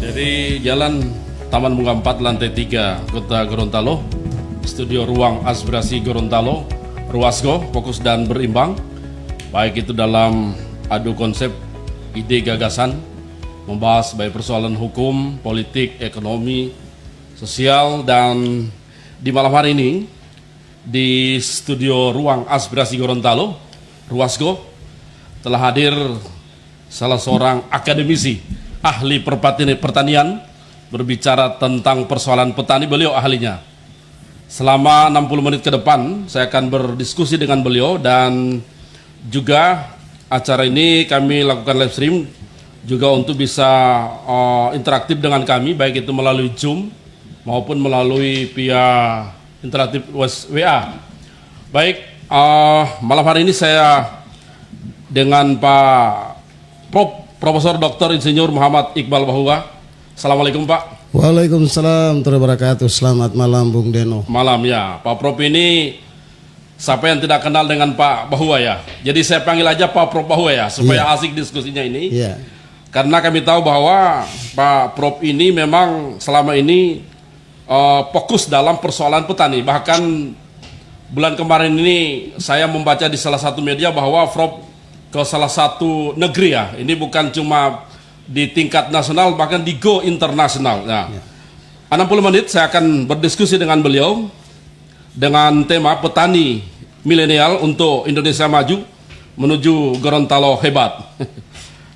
Dari Jalan Taman Bunga 4 Lantai 3 Kota Gorontalo, Studio Ruang Aspirasi Gorontalo, Ruasgo, fokus dan berimbang, baik itu dalam adu konsep, ide, gagasan, membahas baik persoalan hukum, politik, ekonomi, sosial. Dan di malam hari ini di Studio Ruang Aspirasi Gorontalo, Ruasgo, telah hadir salah seorang akademisi ahli pertanian berbicara tentang persoalan petani. Beliau ahlinya. Selama 60 menit ke depan saya akan berdiskusi dengan beliau, dan juga acara ini kami lakukan live stream juga untuk bisa interaktif dengan kami, baik itu melalui Zoom maupun melalui via interaktif WA. Baik, malam hari ini saya dengan Pak Profesor Dr. Insinyur Muhammad Iqbal Bahua. Assalamualaikum Pak. Waalaikumsalam warahmatullahi wabarakatuh. Selamat malam Bung Deno. Malam ya. Pak Prof ini siapa yang tidak kenal dengan Pak Bahua ya. Jadi saya panggil aja Pak Prof Bahua ya, supaya asik diskusinya ini. Karena kami tahu bahwa Pak Prof ini memang selama ini fokus dalam persoalan petani. Bahkan bulan kemarin ini saya membaca di salah satu media bahwa Prof ke salah satu negeri ya. Ini bukan cuma di tingkat nasional, bahkan di go internasional. Nah, 60 menit saya akan berdiskusi dengan beliau dengan tema petani milenial untuk Indonesia maju menuju Gorontalo hebat.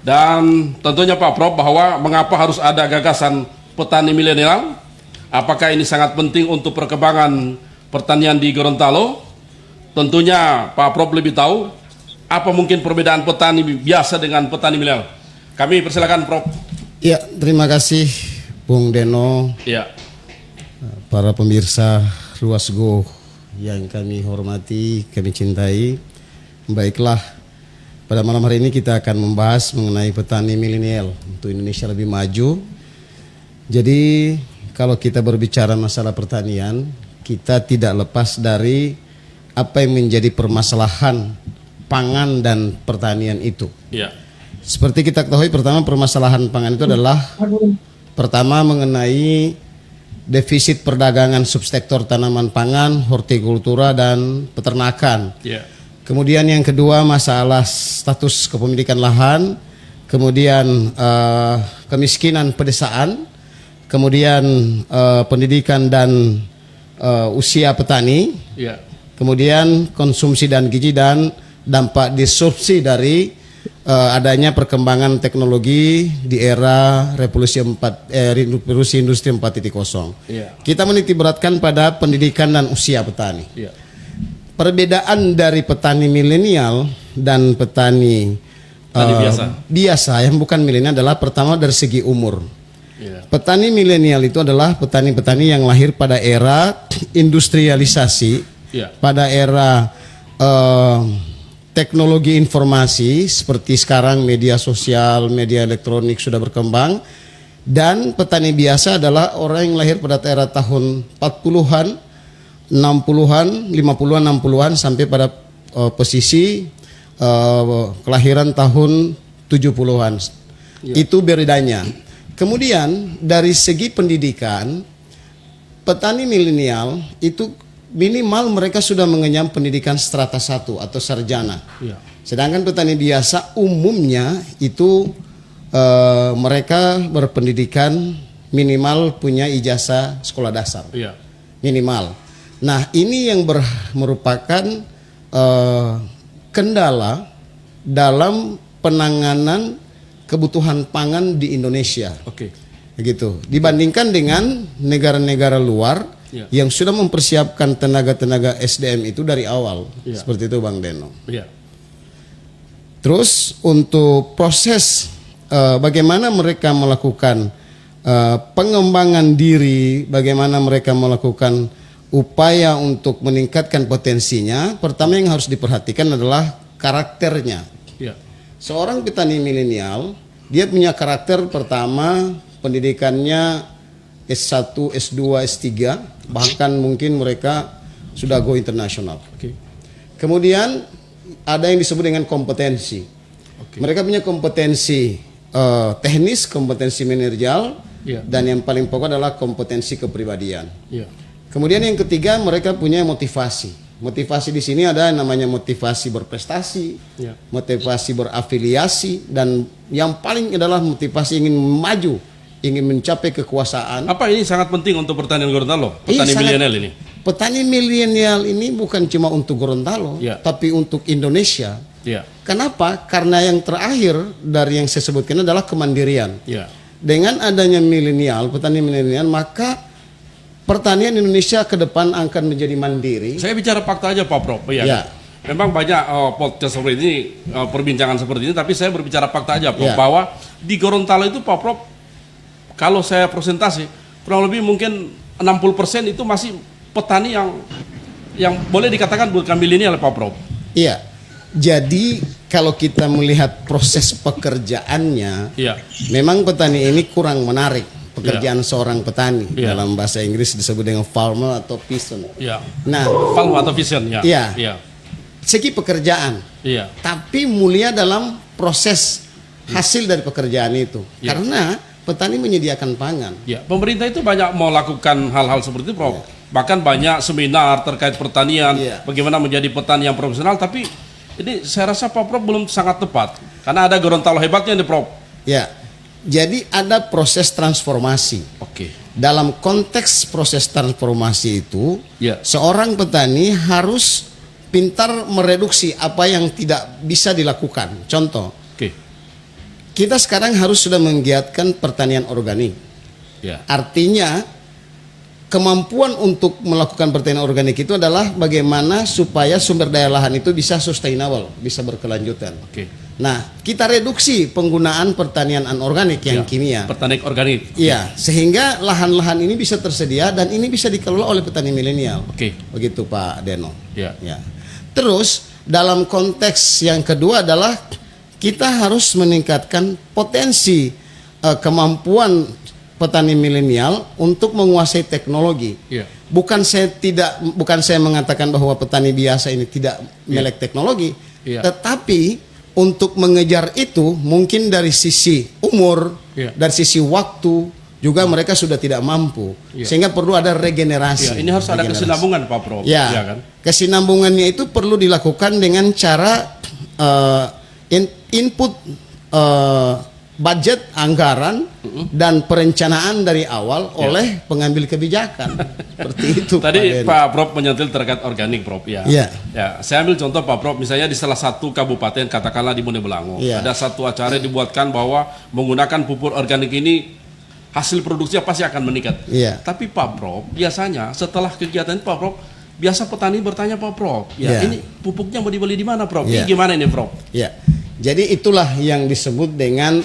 Dan tentunya Pak Prof bahwa mengapa harus ada gagasan petani milenial? Apakah ini sangat penting untuk perkembangan pertanian di Gorontalo? Tentunya Pak Prof lebih tahu apa mungkin perbedaan petani biasa dengan petani milenial. Kami persilakan Prof. Ya, terima kasih Bung Deno. Ya. Para pemirsa Ruasgo yang kami hormati, kami cintai. Baiklah, pada malam hari ini kita akan membahas mengenai petani milenial untuk Indonesia lebih maju. Jadi kalau kita berbicara masalah pertanian, kita tidak lepas dari apa yang menjadi permasalahan pangan dan pertanian itu. Ya. Seperti kita ketahui, pertama permasalahan pangan itu adalah pertama mengenai defisit perdagangan subsektor tanaman pangan, hortikultura dan peternakan. Ya. Kemudian yang kedua masalah status kepemilikan lahan, kemudian kemiskinan pedesaan, kemudian pendidikan dan usia petani, Ya. kemudian konsumsi dan gizi dan dampak disrupsi dari adanya perkembangan teknologi di era revolusi industri 4.0. Ya. Kita menitikberatkan pada pendidikan dan usia petani. Ya. Perbedaan dari petani milenial dan petani biasa yang bukan milenial adalah pertama dari segi umur. Ya. Petani milenial itu adalah petani-petani yang lahir pada era industrialisasi, Ya. pada era teknologi informasi seperti sekarang media sosial, media elektronik sudah berkembang. Dan petani biasa adalah orang yang lahir pada era tahun 40-an, 60-an, 50-an, 60-an sampai pada posisi kelahiran tahun 70-an. Ya. Itu bedanya. Kemudian dari segi pendidikan, petani milenial itu minimal mereka sudah mengenyam pendidikan strata 1 atau sarjana. Ya. Sedangkan petani biasa umumnya itu mereka berpendidikan minimal punya ijazah sekolah dasar. Ya. Minimal. Nah, ini yang merupakan kendala dalam penanganan kebutuhan pangan di Indonesia. Oke. Begitu. Dibandingkan dengan negara-negara luar yang sudah mempersiapkan tenaga-tenaga SDM itu dari awal. Seperti itu Bang Deno. Ya. Terus untuk proses bagaimana mereka melakukan pengembangan diri, bagaimana mereka melakukan upaya untuk meningkatkan potensinya, pertama yang harus diperhatikan adalah karakternya. Ya. Seorang petani milenial, dia punya karakter pertama, pendidikannya S1, S2, S3, bahkan mungkin mereka sudah go internasional. Oke. Kemudian ada yang disebut dengan kompetensi. Mereka punya kompetensi teknis, kompetensi manajerial, Iya. Dan yang paling pokok adalah kompetensi kepribadian. Iya. Kemudian yang ketiga, mereka punya motivasi. Motivasi di sini ada yang namanya motivasi berprestasi, Iya. motivasi berafiliasi, dan yang paling adalah motivasi ingin maju, ingin mencapai kekuasaan. Apa ini sangat penting untuk pertanian Gorontalo? Iya, Petani sangat. milenial ini. Petani milenial ini bukan cuma untuk Gorontalo, Iya. tapi untuk Indonesia. Iya. Kenapa? Karena yang terakhir dari yang saya sebutkan adalah kemandirian. Iya. Dengan adanya milenial, petani milenial, maka pertanian Indonesia ke depan akan menjadi mandiri. Saya bicara fakta aja Pak Prof. Iya. Ya. Memang banyak podcast seperti ini, perbincangan seperti ini, tapi saya berbicara fakta aja Prof. Ya. Bahwa di Gorontalo itu Pak Prof, kalau saya presentasi, kurang lebih mungkin 60% itu masih petani yang boleh dikatakan bukan milenial Pak Prof. Iya. Jadi kalau kita melihat proses pekerjaannya, Iya. memang petani ini kurang menarik. Pekerjaan seorang petani, Iya. dalam bahasa Inggris disebut dengan farmer atau peasant. Iya. Nah, Palm atau vision ya. Iya. Iya. segi pekerjaan, Iya. tapi mulia dalam proses hasil dari pekerjaan itu. Iya. Karena petani menyediakan pangan. Ya, pemerintah itu banyak melakukan hal-hal seperti itu, Prof. Bahkan banyak seminar terkait pertanian, Iya. bagaimana menjadi petani yang profesional. Tapi ini saya rasa Pak Prof belum sangat tepat, karena ada Gorontalo hebatnya nih, Prof. Ya, jadi ada proses transformasi. Oke. Dalam konteks proses transformasi itu, Ya. seorang petani harus pintar mereduksi apa yang tidak bisa dilakukan. Contoh, Oke. kita sekarang harus sudah menggiatkan pertanian organik. Ya. Artinya, kemampuan untuk melakukan pertanian organik itu adalah bagaimana supaya sumber daya lahan itu bisa sustainable, bisa berkelanjutan. Oke. Nah, kita reduksi penggunaan pertanian anorganik yang Ya. kimia. Pertanian organik. Iya, sehingga lahan-lahan ini bisa tersedia dan ini bisa dikelola oleh petani milenial. Oke. Begitu Pak Deno. Ya. Ya. Terus dalam konteks yang kedua adalah kita harus meningkatkan potensi kemampuan petani milenial untuk menguasai teknologi. Ya. Bukan saya mengatakan bahwa petani biasa ini tidak melek teknologi, Ya. tetapi untuk mengejar itu mungkin dari sisi umur, Ya. dari sisi waktu juga mereka sudah tidak mampu, Ya. sehingga perlu ada regenerasi. Ya, ini harus ada Regenerasi. kesinambungan, Pak Prof. Ya, Ya kan? kesinambungannya itu perlu dilakukan dengan cara input budget, anggaran, dan perencanaan dari awal oleh pengambil kebijakan. Seperti itu. Tadi Pak Den. Pak Prof menyentil terkait organik, Prof. Ya. Iya. Ya, saya ambil contoh Pak Prof, misalnya di salah satu kabupaten, katakanlah di Monebelango, Iya. ada satu acara yang dibuatkan bahwa menggunakan pupuk organik ini hasil produksinya pasti akan meningkat. Iya. Tapi Pak Prof, biasanya setelah kegiatan Pak Prof, biasa petani bertanya Pak Prof, ya Iya. ini pupuknya mau dibeli di mana, Prof? Iya. Ini gimana ini, Prof? Ya, jadi itulah yang disebut dengan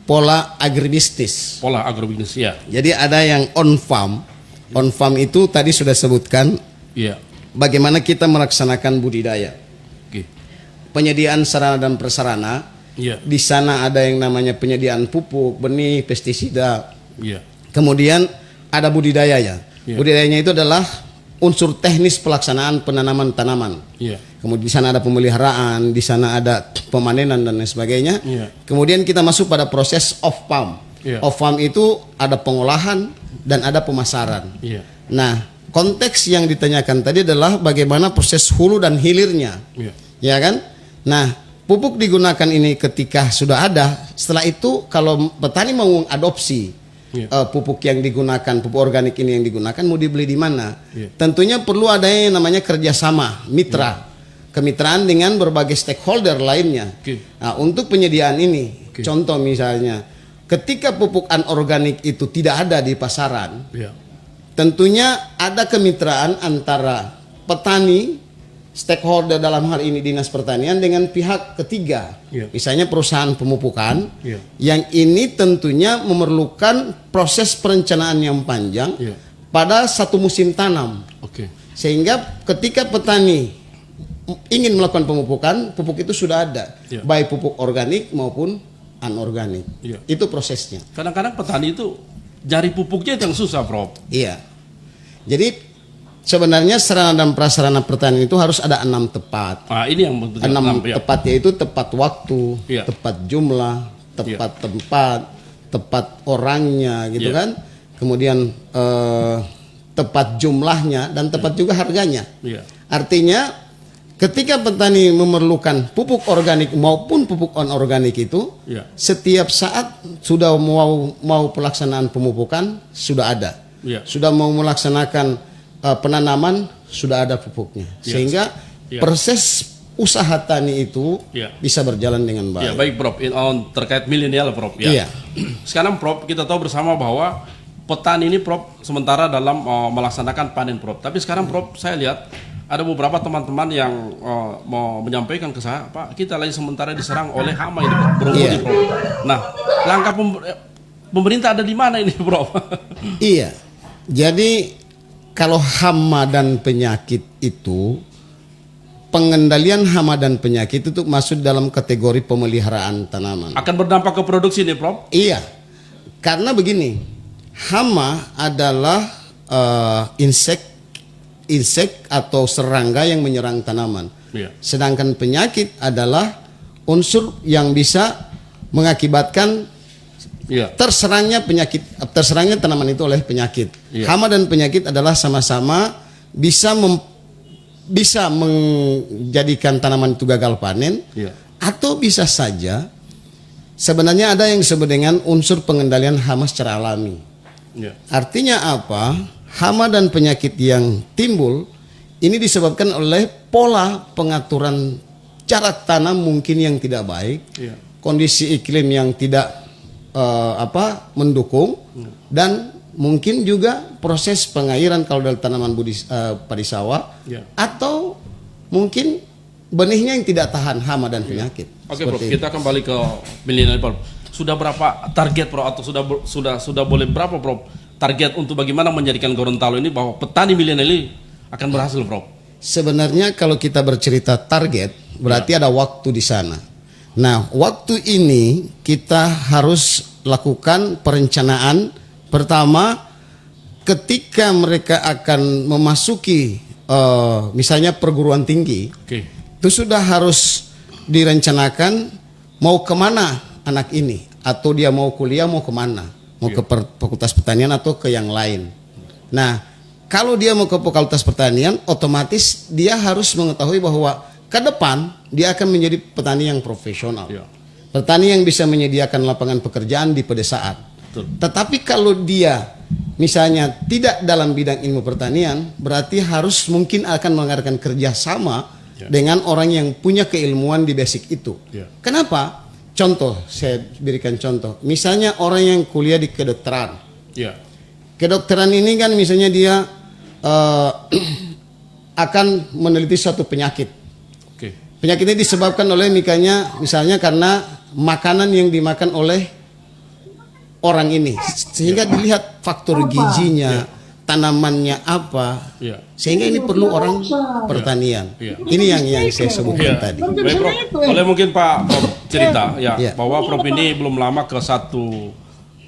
pola agribisnis. Pola agrobisnis, ya. Jadi ada yang on farm. On farm itu tadi sudah sebutkan Iya. bagaimana kita melaksanakan budidaya. Oke. Penyediaan sarana dan prasarana. Iya. Di sana ada yang namanya penyediaan pupuk, benih, pestisida. Iya. Kemudian ada budidaya ya. Iya. Budidayanya itu adalah unsur teknis pelaksanaan penanaman tanaman. Iya. Kemudian di sana ada pemeliharaan, di sana ada pemanenan dan lain sebagainya. Iya. Kemudian kita masuk pada proses off farm. Iya. Off farm itu ada pengolahan dan ada pemasaran. Iya. Nah, konteks yang ditanyakan tadi adalah bagaimana proses hulu dan hilirnya. Iya. Ya kan? Nah, pupuk digunakan ini ketika sudah ada, setelah itu kalau petani mau adopsi Iya. pupuk yang digunakan, pupuk organik ini yang digunakan, mau dibeli di mana? Iya. Tentunya perlu ada yang namanya kerjasama, mitra, kemitraan dengan berbagai stakeholder lainnya. Oke. Nah, untuk penyediaan ini, Oke. contoh misalnya, ketika pupuk anorganik itu tidak ada di pasaran, Iya. tentunya ada kemitraan antara petani, stakeholder dalam hal ini dinas pertanian dengan pihak ketiga, Iya. misalnya perusahaan pemupukan, Iya. yang ini tentunya memerlukan proses perencanaan yang panjang Iya. pada satu musim tanam, Oke. sehingga ketika petani ingin melakukan pemupukan, pupuk itu sudah ada, Iya. baik pupuk organik maupun anorganik. Iya. Itu prosesnya. Kadang-kadang petani itu cari pupuknya yang susah, Prof. Iya. Jadi sebenarnya sarana dan prasarana pertanian itu harus ada 6 tepat. Ah, ini yang penting. 6 ya. tepat yaitu tepat waktu, Iya. tepat jumlah, tepat tempat, tepat orangnya gitu Iya. kan, kemudian tepat jumlahnya dan tepat juga harganya. Iya. Artinya ketika petani memerlukan pupuk organik maupun pupuk anorganik itu, Iya. setiap saat sudah mau pelaksanaan pemupukan sudah ada, Iya. sudah mau melaksanakan penanaman sudah ada pupuknya, Iya. sehingga Iya. proses usaha tani itu Iya. bisa berjalan dengan Ya, baik. baik Prof. Terkait milenial Prof. Ya. Iya. Sekarang Prof, kita tahu bersama bahwa petani ini Prof sementara dalam melaksanakan panen Prof. Tapi sekarang Prof saya lihat ada beberapa teman-teman yang mau menyampaikan ke saya, Pak, kita lagi sementara diserang oleh hama ini Prof, berumur Iya. Prof. Nah, langkah pemerintah ada di mana ini Prof? Iya. Jadi kalau hama dan penyakit itu, pengendalian hama dan penyakit itu masuk dalam kategori pemeliharaan tanaman. Akan berdampak ke produksi nih Prof? Iya. Karena begini, hama adalah insek atau serangga yang menyerang tanaman. Iya. Sedangkan penyakit adalah unsur yang bisa mengakibatkan Iya. terserangnya tanaman itu oleh penyakit. Iya. Hama dan penyakit adalah sama-sama bisa menjadikan tanaman itu gagal panen, Iya. atau bisa saja sebenarnya ada yang disebut dengan unsur pengendalian hama secara alami. Iya. Artinya apa? Hama dan penyakit yang timbul ini disebabkan oleh pola pengaturan cara tanam mungkin yang tidak baik, Iya. kondisi iklim yang tidak mendukung, dan mungkin juga proses pengairan kalau dari tanaman padi sawah, Iya. atau mungkin benihnya yang tidak tahan hama dan penyakit. Oke Prof, Seperti kita kembali ke milenial Prof. Sudah berapa target Prof, atau sudah boleh berapa Prof target untuk bagaimana menjadikan Gorontalo ini bahwa petani milenial ini akan berhasil Prof? Sebenarnya kalau kita bercerita target berarti ada waktu di sana. Nah, waktu ini kita harus lakukan perencanaan. Pertama, ketika mereka akan memasuki misalnya perguruan tinggi, Oke. itu sudah harus direncanakan mau kemana anak ini, atau dia mau kuliah mau kemana, mau ke Fakultas Pertanian atau ke yang lain. Nah, kalau dia mau ke Fakultas Pertanian, otomatis dia harus mengetahui bahwa ke depan dia akan menjadi petani yang profesional, Iya. petani yang bisa menyediakan lapangan pekerjaan di pedesaan. Betul. Tetapi kalau dia misalnya tidak dalam bidang ilmu pertanian, berarti harus mungkin akan mengadakan kerjasama Ya. dengan orang yang punya keilmuan di basic itu. Ya. Kenapa? Contoh, saya berikan contoh. Misalnya orang yang kuliah di kedokteran. Iya. Kedokteran ini kan misalnya dia akan meneliti suatu penyakit. Oke. Penyakit ini disebabkan oleh misalnya karena makanan yang dimakan oleh orang ini, sehingga dilihat faktor gizinya, tanamannya apa, Iya. sehingga ini perlu orang pertanian. Iya. Ini yang saya sebutkan tadi. Baik Prof, boleh mungkin Pak Prof cerita ya Iya. bahwa Prof ini belum lama ke satu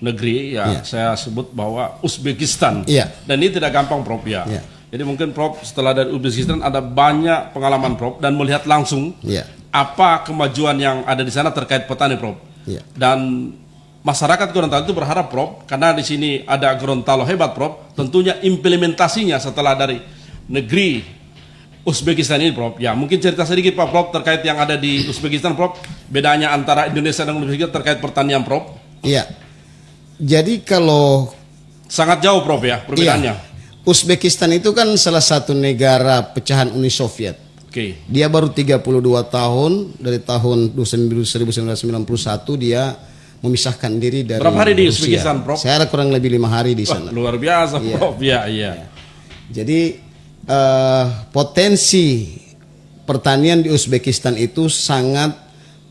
negeri ya, Iya. saya sebut bahwa Uzbekistan. Iya. Dan ini tidak gampang Prof ya. Iya. Jadi mungkin Prof setelah dari Uzbekistan ada banyak pengalaman Prof dan melihat langsung Iya. apa kemajuan yang ada di sana terkait petani Prof. Iya. Dan masyarakat Gorontalo itu berharap Prof, karena di sini ada Gorontalo hebat Prof, tentunya implementasinya setelah dari negeri Uzbekistan ini Prof. Ya, mungkin cerita sedikit Pak Prof terkait yang ada di Uzbekistan Prof, bedanya antara Indonesia dan Uzbekistan terkait pertanian Prof. Iya. Jadi kalau Sangat jauh Prof ya perbedaannya. iya, Uzbekistan itu kan salah satu negara pecahan Uni Soviet. Oke. Dia baru 32 tahun, dari tahun 1991 dia memisahkan diri dari Berapa hari di Rusia. Uzbekistan, Prof? Saya ada kurang lebih 5 hari di Wah, sana. luar biasa Iya. Prof. Ya, iya. Jadi potensi pertanian di Uzbekistan itu sangat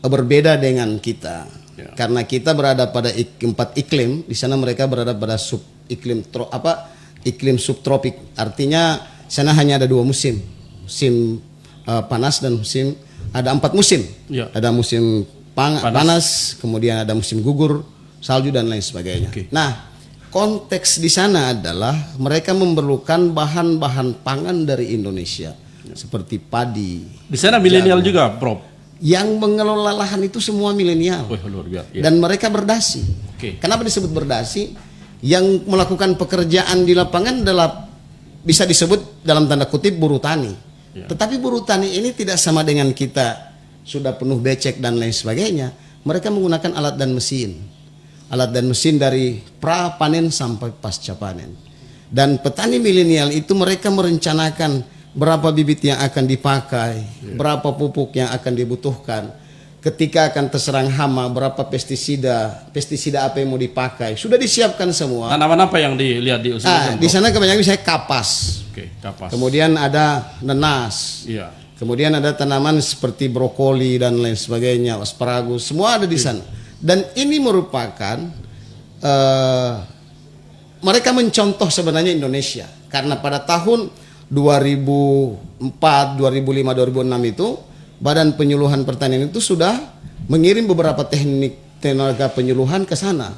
berbeda dengan kita. Ya. Karena kita berada pada empat iklim, di sana mereka berada pada iklim subtropik. Artinya sana hanya ada 2 musim. Musim panas dan ada 4 musim. Ya. Ada musim panas, kemudian ada musim gugur, salju dan lain sebagainya. Oke. Nah, konteks di sana adalah mereka memerlukan bahan-bahan pangan dari Indonesia seperti padi. Di sana milenial juga Prof. Yang mengelola lahan itu semua milenial Wah, luar biasa. Iya. dan mereka berdasi. Oke. Kenapa disebut berdasi? Yang melakukan pekerjaan di lapangan adalah bisa disebut dalam tanda kutip buruh tani. Ya. Tetapi buruh tani ini tidak sama dengan kita sudah penuh becek dan lain sebagainya. Mereka menggunakan alat dan mesin. Alat dan mesin dari pra panen sampai pasca panen. Dan petani milenial itu mereka merencanakan berapa bibit yang akan dipakai, berapa pupuk yang akan dibutuhkan. Ketika akan terserang hama, berapa pestisida apa yang mau dipakai, sudah disiapkan semua. Tanaman apa yang dilihat di usaha? Di sana kebanyakan misalnya kapas. Oke, kapas. Kemudian ada nenas. Iya. Kemudian ada tanaman seperti brokoli dan lain sebagainya, asparagus, semua ada di sana. Dan ini merupakan mereka mencontoh sebenarnya Indonesia, karena pada tahun 2004, 2005, 2006 itu Badan Penyuluhan Pertanian itu sudah mengirim beberapa teknik tenaga penyuluhan ke sana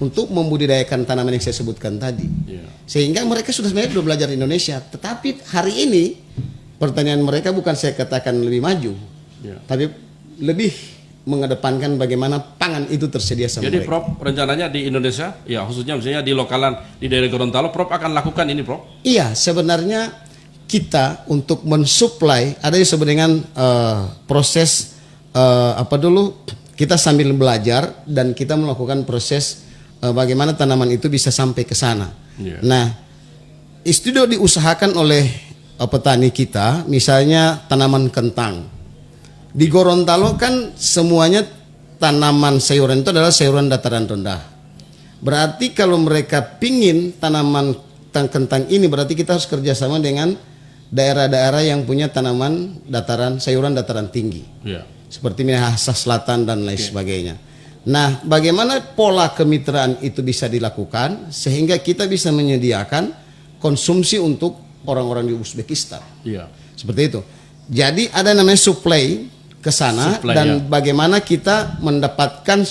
untuk membudidayakan tanaman yang saya sebutkan tadi. Iya. Sehingga mereka sudah sebenarnya sudah belajar di Indonesia, tetapi hari ini pertanian mereka bukan saya katakan lebih maju, tapi lebih mengedepankan bagaimana pangan itu tersedia sama Jadi mereka. Prof, rencananya di Indonesia, ya khususnya misalnya di lokalan di daerah Gorontalo, Prof akan lakukan ini, Prof? Iya, sebenarnya kita untuk mensuplai ada yang disebut dengan proses apa dulu, kita sambil belajar dan kita melakukan proses bagaimana tanaman itu bisa sampai ke sana. Yeah. Nah, studio diusahakan oleh petani kita, misalnya tanaman kentang. Di Gorontalo kan semuanya tanaman sayuran itu adalah sayuran dataran rendah. Berarti kalau mereka pingin tanaman kentang ini, berarti kita harus kerjasama dengan daerah-daerah yang punya tanaman sayuran dataran tinggi. Yeah. Seperti Minahasa Selatan dan lain sebagainya. Nah, bagaimana pola kemitraan itu bisa dilakukan sehingga kita bisa menyediakan konsumsi untuk orang-orang di Uzbekistan. Iya. Seperti itu. Jadi ada namanya supply ke sana dan bagaimana kita mendapatkan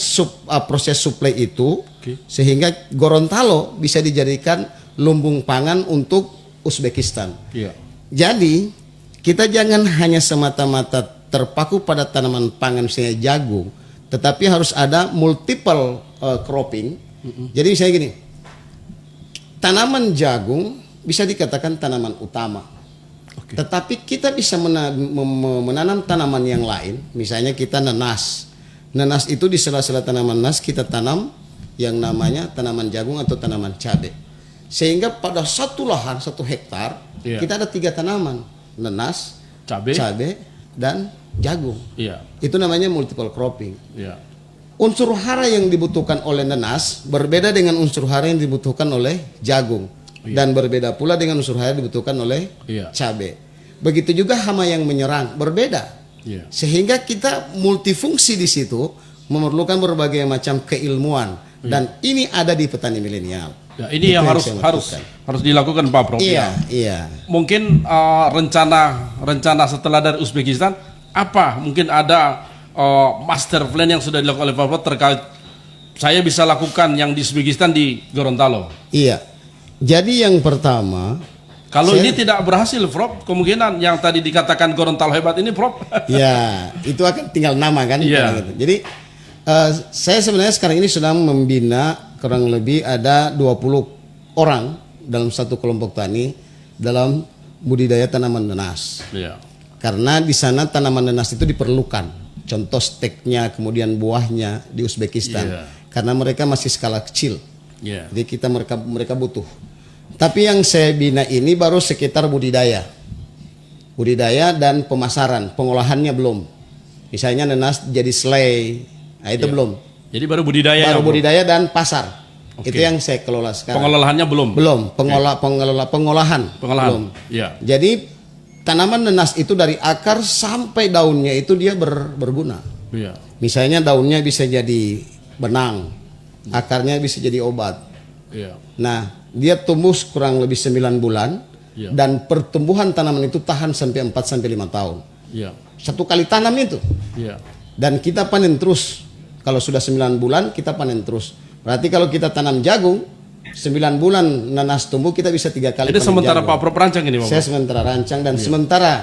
proses supply itu sehingga Gorontalo bisa dijadikan lumbung pangan untuk Uzbekistan. Iya. Jadi kita jangan hanya semata-mata terpaku pada tanaman pangan misalnya jagung, tetapi harus ada multiple cropping. Jadi misalnya gini, tanaman jagung bisa dikatakan tanaman utama. Tetapi kita bisa menanam tanaman yang lain, misalnya kita nenas. Nenas itu di sela-sela tanaman nenas kita tanam yang namanya tanaman jagung atau tanaman cabai. Sehingga pada satu lahan, 1 hektar, kita ada 3 tanaman, nenas, cabai, dan jagung. Itu namanya multiple cropping. Unsur hara yang dibutuhkan oleh nenas berbeda dengan unsur hara yang dibutuhkan oleh jagung. Dan berbeda pula dengan unsur hara yang dibutuhkan oleh cabai. Begitu juga hama yang menyerang, berbeda. Sehingga kita multifungsi di situ, memerlukan berbagai macam keilmuan. Dan ini ada di petani milenial. Ya, ini yang harus dilakukan Pak Prof. Iya. Mungkin rencana setelah dari Uzbekistan apa? Mungkin ada master plan yang sudah dilakukan oleh Pak Prof terkait saya bisa lakukan yang di Uzbekistan di Gorontalo. Iya. Jadi yang pertama, kalau ini tidak berhasil, Prof, kemungkinan yang tadi dikatakan Gorontalo hebat ini, Prof. Ya, itu akan tinggal nama kan. Iya. Jadi saya sebenarnya sekarang ini sedang membina kurang lebih ada 20 orang dalam satu kelompok tani dalam budidaya tanaman nenas. Iya. Karena di sana tanaman nenas itu diperlukan. Contoh steknya, kemudian buahnya di Uzbekistan. Karena mereka masih skala kecil. Jadi mereka butuh. Tapi yang saya bina ini baru sekitar budidaya dan pemasaran, pengolahannya belum. Misalnya nenas jadi selai, nah itu belum. Jadi baru budidaya. Baru budidaya dan pasar. Itu yang saya kelola sekarang. Pengelolaannya belum. Belum. Pengolahan. Belum. Ya. Jadi tanaman nenas itu dari akar sampai daunnya itu dia berguna. Iya. Misalnya daunnya bisa jadi benang, akarnya bisa jadi obat. Iya. Nah, dia tumbuh kurang lebih 9 bulan dan pertumbuhan tanaman itu tahan sampai 4 sampai 5 tahun. Iya. 1 kali tanam itu. Iya. Dan kita panen terus. Kalau sudah 9 bulan kita panen terus. Berarti kalau kita tanam jagung 9 bulan nanas tumbuh kita bisa 3 kali. Jadi panen sementara jagung. Pak Prof rancang ini, Pak. Saya sementara rancang dan sementara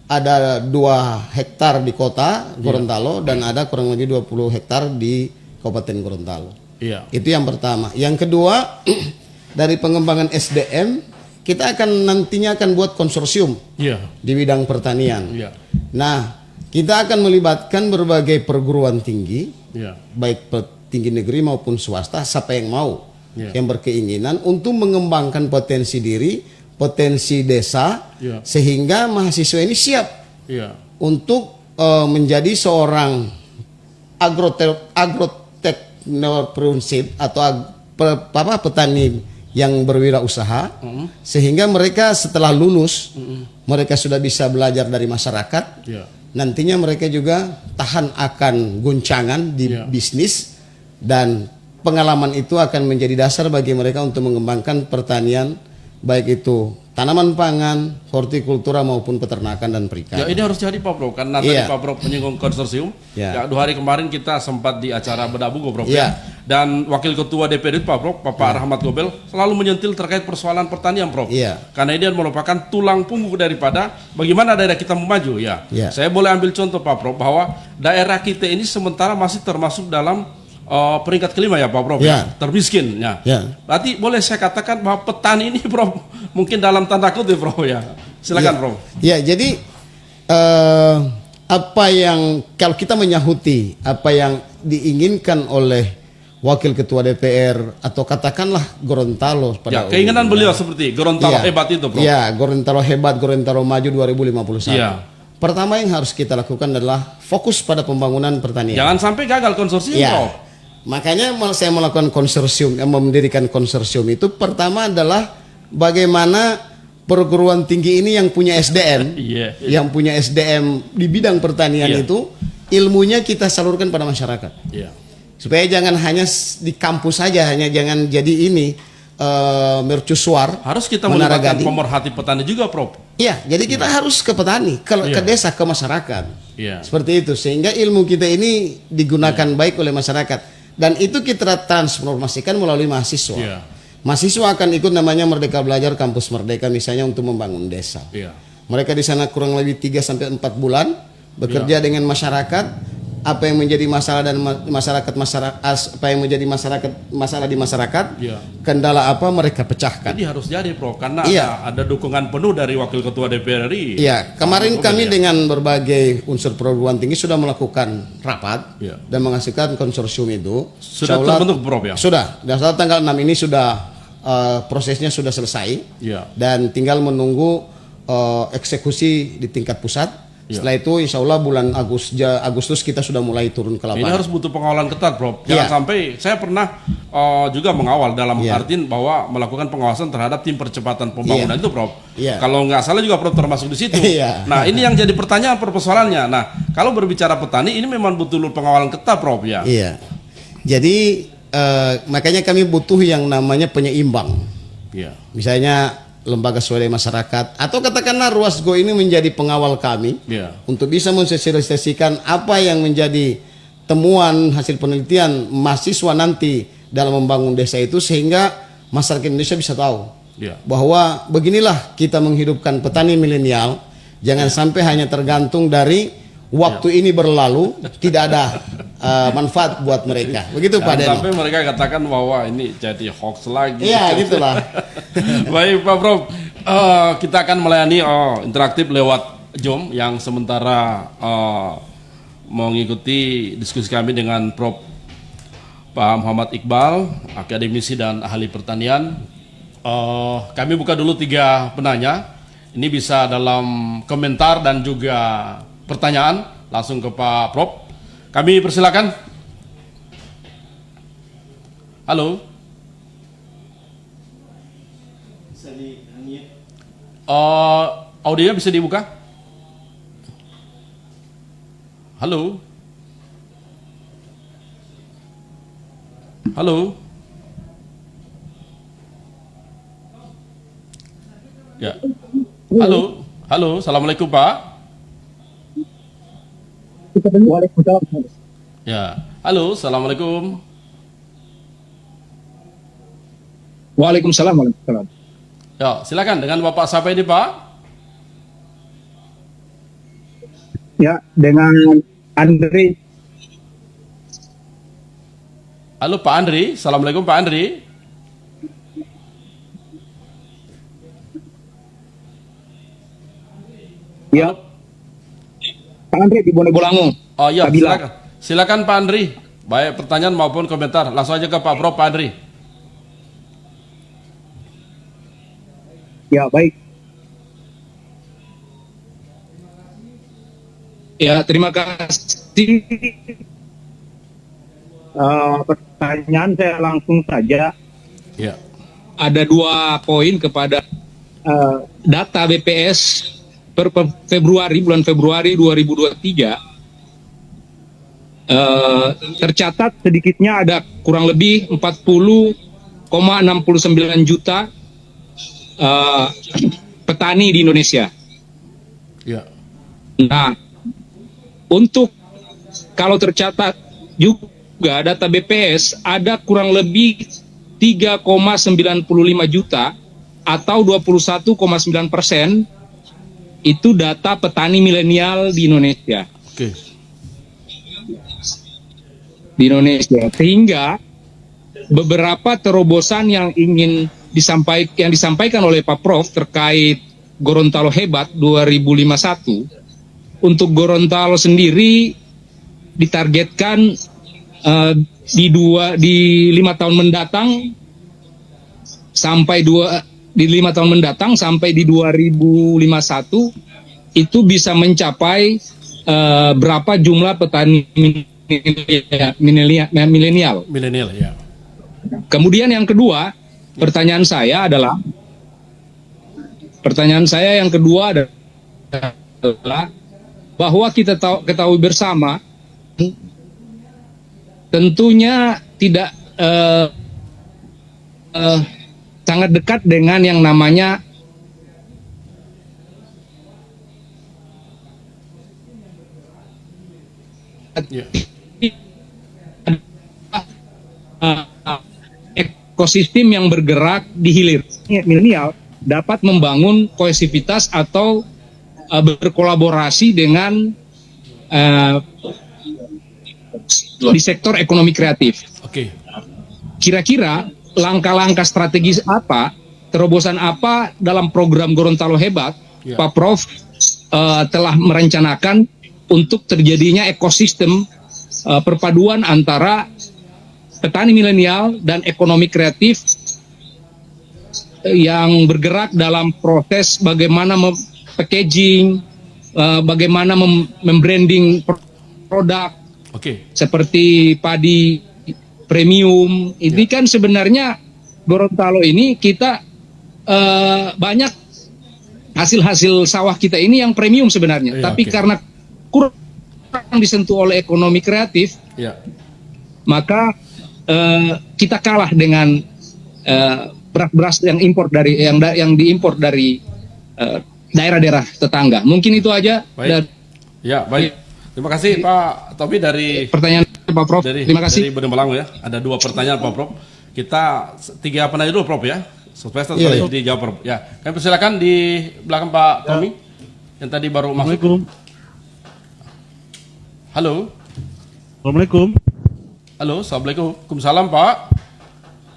ada 2 hektar di kota Gorontalo dan ada kurang lebih 20 hektar di Kabupaten Gorontalo. Iya. Itu yang pertama. Yang kedua, dari pengembangan SDM, kita akan nantinya akan buat konsorsium Iya. di bidang pertanian. Iya. Nah, kita akan melibatkan berbagai perguruan tinggi, Iya. baik tinggi negeri maupun swasta, siapa yang mau, Iya. yang berkeinginan untuk mengembangkan potensi diri, potensi desa, Iya. sehingga mahasiswa ini siap Iya. untuk menjadi seorang agroteknopreneurship atau petani yang berwirausaha, sehingga mereka setelah lulus mereka sudah bisa belajar dari masyarakat. Iya. Nantinya mereka juga tahan akan guncangan di Iya. bisnis, dan pengalaman itu akan menjadi dasar bagi mereka untuk mengembangkan pertanian, baik itu tanaman pangan, hortikultura maupun peternakan dan Ya perikanan. ini harus jadi Pak Bro, karena tadi Iya. Pak Bro menyinggung konsorsium. Ya. Ya 2 hari kemarin kita sempat di acara Bedabugo Bro. Iya. Dan Wakil Ketua DPD Pak Bro, Bapak Rahmat Gobel selalu menyentil terkait persoalan pertanian Bro. Iya. Karena ini merupakan tulang punggung daripada bagaimana daerah kita maju ya. Iya. Saya boleh ambil contoh Pak Bro bahwa daerah kita ini sementara masih termasuk dalam peringkat kelima ya Pak Bro, Ya. termiskin ya. Ya. Berarti boleh saya katakan bahwa petani ini Bro mungkin dalam tanda kutip Bro ya. Silakan Ya. Bro. Ya, jadi apa yang kalau kita menyahuti apa yang diinginkan oleh Wakil Ketua DPR atau katakanlah Gorontalo Ya, pada keinginan beliau umumnya. seperti Gorontalo Iya. hebat itu Bro. Iya, Gorontalo hebat, Gorontalo maju 2051. Iya. Pertama yang harus kita lakukan adalah fokus pada pembangunan pertanian. Jangan sampai gagal konsorsium Iya. Bro. Makanya saya melakukan konsorsium, mendirikan konsorsium itu pertama adalah bagaimana perguruan tinggi ini yang punya SDM, Iya. yang punya SDM di bidang pertanian Iya. itu, ilmunya kita salurkan pada masyarakat. Iya. Supaya jangan hanya di kampus saja, jangan jadi ini mercusuar. Harus kita Menara melibatkan Gading. pemerhati petani juga Bro. Iya, jadi kita harus ke petani, ke Iya. desa, ke masyarakat. Iya. Seperti itu, sehingga ilmu kita ini digunakan baik oleh masyarakat. Dan itu kita transformasikan melalui mahasiswa. Iya. Mahasiswa akan ikut namanya Merdeka Belajar Kampus Merdeka misalnya untuk membangun desa. Iya. Mereka di sana kurang lebih 3 sampai 4 bulan bekerja Iya. dengan masyarakat, apa yang menjadi masalah dan masyarakat apa yang menjadi masalah di masyarakat, Iya. kendala apa mereka pecahkan. Jadi harus jadi Bro karena Iya. ada dukungan penuh dari Wakil Ketua DPR RI. Iya, kemarin Pak kami Gobel, ya. dengan berbagai unsur perguruan tinggi sudah melakukan rapat Iya. dan menghasilkan konsorsium itu. Sudah Insya Allah- terbentuk Bro ya. Sudah, dan setelah tanggal 6 ini sudah prosesnya sudah selesai Iya. dan tinggal menunggu eksekusi di tingkat pusat. Iya. Setelah itu insya Allah bulan Agustus kita sudah mulai turun ke Ini lapangan. harus butuh pengawalan ketat, Bro. Jangan Iya. sampai saya pernah juga mengawal dalam Iya. artian bahwa melakukan pengawasan terhadap tim percepatan pembangunan Iya. itu, Bro. Iya. Kalau nggak salah juga Bro termasuk di situ. Iya. Nah, ini yang jadi pertanyaan persoalannya. Nah, kalau berbicara petani ini memang butuh pengawalan ketat, Bro ya. Iya. Jadi makanya kami butuh yang namanya penyeimbang. Iya. Misalnya lembaga swadaya masyarakat atau katakanlah Ruasgo ini menjadi pengawal kami Iya. untuk bisa mensosialisasikan apa yang menjadi temuan hasil penelitian mahasiswa nanti dalam membangun desa itu, sehingga masyarakat Indonesia bisa tahu Iya. bahwa beginilah kita menghidupkan petani milenial. Jangan sampai hanya tergantung dari waktu ini berlalu, tidak ada manfaat buat mereka. Begitu Pak Deno. Sampai mereka katakan bahwa ini jadi hoax lagi. Iya, gitulah. Baik Pak Prof, kita akan melayani interaktif lewat Zoom yang sementara mengikuti diskusi kami dengan Prof Pak Muhammad Iqbal, akademisi dan ahli pertanian. Kami buka dulu 3 penanya. Ini bisa dalam komentar dan juga pertanyaan langsung ke Pak Prof. Kami persilakan. Halo. Audionya bisa dibuka? Halo. Halo. Ya. Halo. Halo. Assalamualaikum Pak. Waalaikumsalam. Ya. Halo. Assalamualaikum. Waalaikumsalam. Waalaikumsalam. Ya, silakan dengan Bapak siapa ini Pak? Ya, dengan Andre. Halo Pak Andri, Assalamualaikum Pak Andri. Ya, Pak Andre di Bolango. Oh iya, Sabila. silakan. Silakan Pak Andri. Baik pertanyaan maupun komentar. Langsung aja ke Pak Prof Pak Andri. Ya, baik. Ya, terima kasih. Pertanyaan saya langsung saja. Ya. Ada 2 poin kepada data BPS per bulan Februari 2023. Tercatat sedikitnya ada kurang lebih 40,69 juta petani di Indonesia. Ya. Nah, untuk kalau tercatat juga data BPS ada kurang lebih 3,95 juta atau 21,9% itu data petani milenial di Indonesia. Oke. Di Indonesia, sehingga beberapa terobosan yang ingin disampaikan oleh Pak Prof terkait Gorontalo Hebat 2051. Untuk Gorontalo sendiri ditargetkan di 5 tahun mendatang sampai di 5 tahun mendatang sampai di 2051 itu bisa mencapai berapa jumlah petani milenial. Milenial ya. Kemudian yang kedua, pertanyaan saya yang kedua adalah bahwa kita ketahui bersama tentunya tidak sangat dekat dengan yang namanya Ya. Ekosistem yang bergerak di hilir milenial dapat membangun kohesivitas atau berkolaborasi dengan di sektor ekonomi kreatif. Oke. Kira-kira langkah-langkah strategis apa, terobosan apa dalam program Gorontalo Hebat, Ya. Pak Prof telah merencanakan untuk terjadinya ekosistem perpaduan antara petani milenial dan ekonomi kreatif yang bergerak dalam proses bagaimana packaging, bagaimana membranding produk Oke. seperti padi premium. Ini kan sebenarnya Gorontalo ini kita banyak hasil-hasil sawah kita ini yang premium sebenarnya, Iya, tapi oke. karena kurang disentuh oleh ekonomi kreatif, Ya. maka kita kalah dengan beras-beras yang impor dari yang diimpor dari daerah-daerah tetangga. Mungkin itu aja. Baik. Dan Ya, baik. Terima kasih Pak Tobi dari pertanyaan Pak Prof. Terima kasih. Dari Bolango ya. Ada 2 pertanyaan Pak Prof. Kita 3 penanya dulu Prof ya. Supaya Iya, sekali dijawab Prof. Ya, kami persilakan di belakang Pak Tommy yang tadi baru masuk. Assalamualaikum. Halo. Assalamualaikum. Halo, Assalamualaikum. Waalaikumsalam Pak.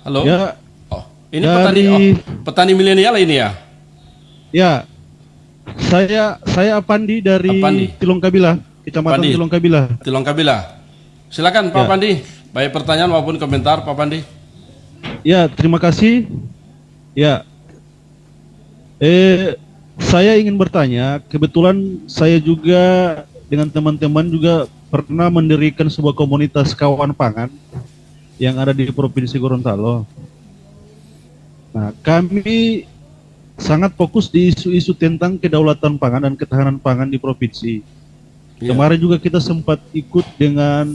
Halo. Ya, Oh, ini Dari- petani milenial ini ya. ya. Saya Apandi dari Apandi. Tilongkabila, Kecamatan Apandi. Tilongkabila. Tilongkabila. Silakan Pak Ya. Pandi. Baik pertanyaan maupun komentar Pak Pandi. Ya, terima kasih. Ya. Saya ingin bertanya, kebetulan saya juga dengan teman-teman juga pernah mendirikan sebuah komunitas kawan pangan yang ada di Provinsi Gorontalo. Nah, kami sangat fokus di isu-isu tentang kedaulatan pangan dan ketahanan pangan di provinsi. Ya. Kemarin juga kita sempat ikut dengan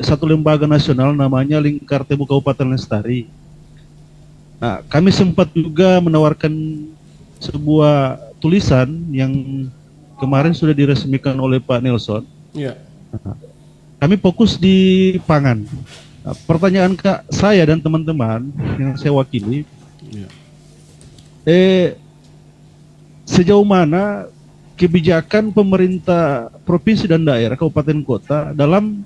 satu lembaga nasional namanya Lingkar Tebu Kabupaten Lestari. Nah, kami sempat juga menawarkan sebuah tulisan yang kemarin sudah diresmikan oleh Pak Nelson. Ya. Kami fokus di pangan. Nah, pertanyaan saya dan teman-teman yang saya wakili, Ya. sejauh mana kebijakan pemerintah provinsi dan daerah kabupaten kota dalam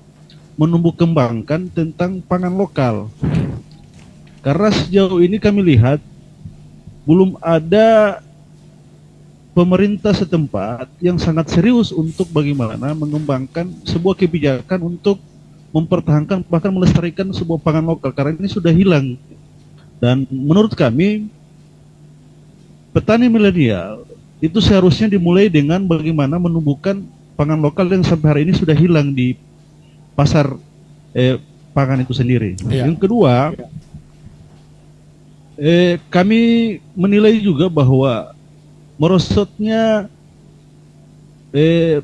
menumbuh kembangkan tentang pangan lokal. Karena sejauh ini kami lihat belum ada pemerintah setempat yang sangat serius untuk bagaimana mengembangkan sebuah kebijakan untuk mempertahankan bahkan melestarikan sebuah pangan lokal, karena ini sudah hilang. Dan menurut kami petani milenial itu seharusnya dimulai dengan bagaimana menumbuhkan pangan lokal yang sampai hari ini sudah hilang di pasar pangan itu sendiri. Iya. Yang kedua, kami menilai juga bahwa merosotnya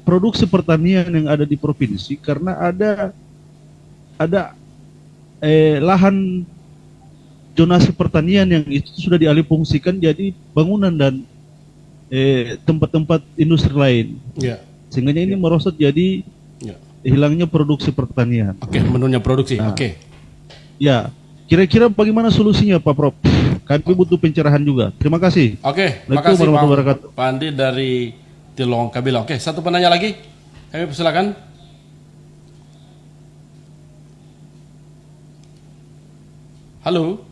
produksi pertanian yang ada di provinsi karena ada lahan zonasi pertanian yang itu sudah dialih fungsikan jadi bangunan dan tempat-tempat industri lain, Ya. sehingga ini merosot jadi Ya. hilangnya produksi pertanian. Oke, menurutnya produksi. Nah. Oke. Ya, kira-kira bagaimana solusinya Pak Prof? Kami butuh pencerahan juga. Terima kasih. Oke, Assalamualaikum makasih warahmatullahi Bang wabarakatuh. Pandi dari Tilong Kabila. Oke, satu penanya lagi. Kami persilakan. Halo.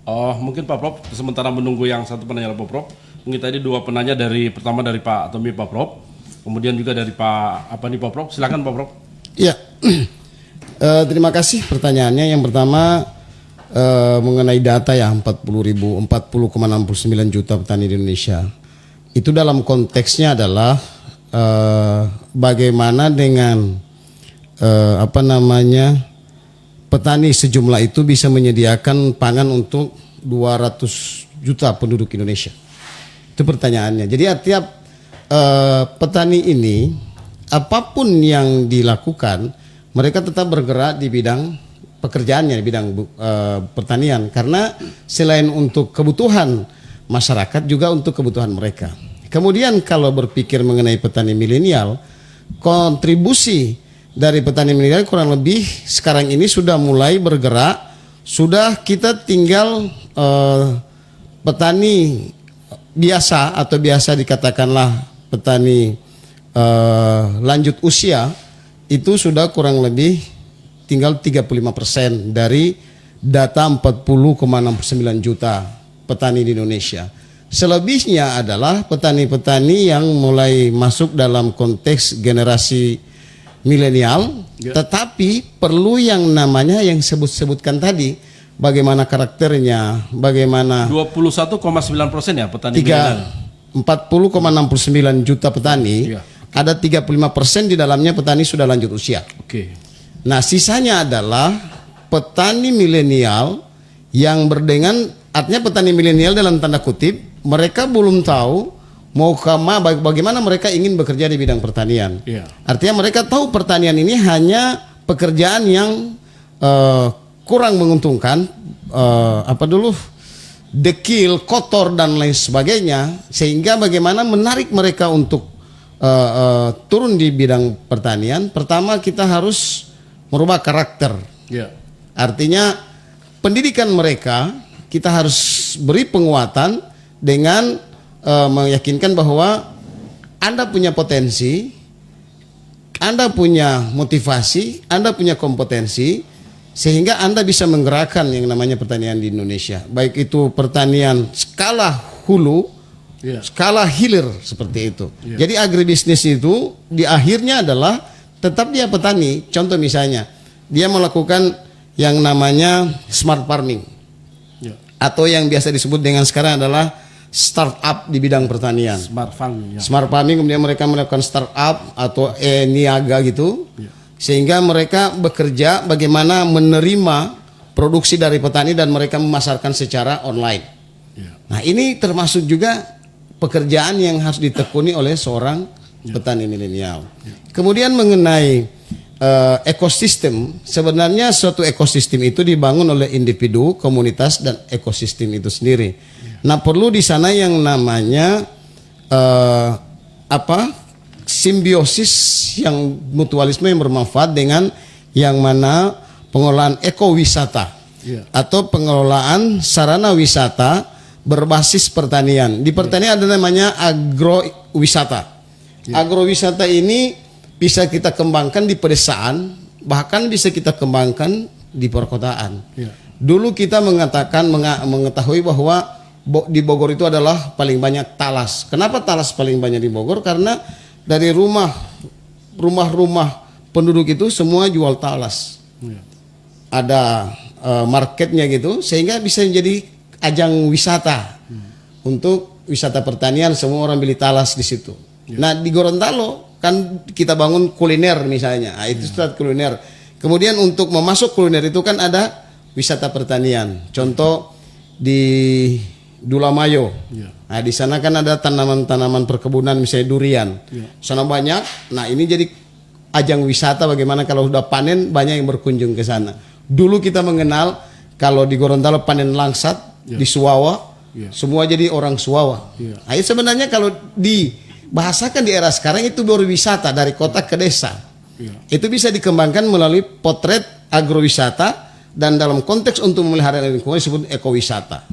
Oh, mungkin Pak Prof sementara menunggu yang satu penanya Pak Prof. Mungkin tadi dua penanya pertama dari Pak Tommy Pak Prof. Kemudian juga dari Pak Pak Prof. Silakan Pak Prof. Ya, terima kasih pertanyaannya. Yang pertama mengenai data ya 40,69 juta petani di Indonesia. Itu dalam konteksnya adalah bagaimana dengan petani sejumlah itu bisa menyediakan pangan untuk 200 juta penduduk Indonesia. Itu pertanyaannya. Jadi tiap petani ini apapun yang dilakukan, mereka tetap bergerak di bidang pekerjaannya, di bidang pertanian, karena selain untuk kebutuhan masyarakat juga untuk kebutuhan mereka. Kemudian kalau berpikir mengenai petani milenial, kontribusi dari petani milenial kurang lebih sekarang ini sudah mulai bergerak, sudah kita tinggal petani biasa atau biasa dikatakanlah petani lanjut usia itu sudah kurang lebih tinggal 35% dari data 40,69 juta petani di Indonesia. Selebihnya adalah petani-petani yang mulai masuk dalam konteks generasi milenial, tetapi perlu yang namanya yang sebutkan tadi, bagaimana karakternya, bagaimana 21,9% ya petani milenial. 40,69 juta petani, Ya. ada 35% di dalamnya petani sudah lanjut usia. Oke. Nah, sisanya adalah petani milenial yang berdengan, artinya petani milenial dalam tanda kutip, mereka belum tahu mau bagaimana mereka ingin bekerja di bidang pertanian. Iya. Artinya mereka tahu pertanian ini hanya pekerjaan yang kurang menguntungkan, dekil, kotor dan lain sebagainya, sehingga bagaimana menarik mereka untuk turun di bidang pertanian. Pertama kita harus merubah karakter. Ya. Artinya pendidikan mereka kita harus beri penguatan dengan meyakinkan bahwa Anda punya potensi, Anda punya motivasi, Anda punya kompetensi, sehingga Anda bisa menggerakkan yang namanya pertanian di Indonesia. Baik itu pertanian skala hulu, skala hilir seperti itu. Jadi agribisnis itu di akhirnya adalah tetap dia petani. Contoh misalnya, dia melakukan yang namanya smart farming, atau yang biasa disebut dengan sekarang adalah startup di bidang pertanian. Smart farming. Ya. Smart farming, kemudian mereka melakukan startup atau niaga gitu, sehingga mereka bekerja bagaimana menerima produksi dari petani dan mereka memasarkan secara online. Nah, ini termasuk juga pekerjaan yang harus ditekuni oleh seorang petani milenial. Kemudian mengenai ekosistem, sebenarnya suatu ekosistem itu dibangun oleh individu, komunitas, dan ekosistem itu sendiri. Nah, perlu di sana yang namanya simbiosis yang mutualisme yang bermanfaat dengan yang mana pengelolaan ekowisata atau pengelolaan sarana wisata berbasis pertanian. Di pertanian ada namanya agrowisata. Agrowisata ini bisa kita kembangkan di pedesaan, bahkan bisa kita kembangkan di perkotaan. Ya. Dulu kita mengetahui bahwa di Bogor itu adalah paling banyak talas. Kenapa talas paling banyak di Bogor? Karena dari rumah-rumah penduduk itu semua jual talas. Ya. Ada marketnya gitu, sehingga bisa menjadi ajang wisata untuk wisata pertanian. Semua orang beli talas di situ. Nah di Gorontalo kan kita bangun kuliner misalnya, itu start kuliner. Kemudian untuk memasuk kuliner itu kan ada wisata pertanian. Contoh di Dulamayo, nah di sana kan ada tanaman-tanaman perkebunan misalnya durian. Sana banyak. Nah ini jadi ajang wisata, bagaimana kalau sudah panen banyak yang berkunjung ke sana. Dulu kita mengenal kalau di Gorontalo panen langsat di Suwawa, semua jadi orang Suwawa. Nah, itu sebenarnya kalau dibahasakan di era sekarang itu baru wisata dari kota ke desa. Itu bisa dikembangkan melalui potret agrowisata dan dalam konteks untuk memelihara lingkungan disebut ekowisata.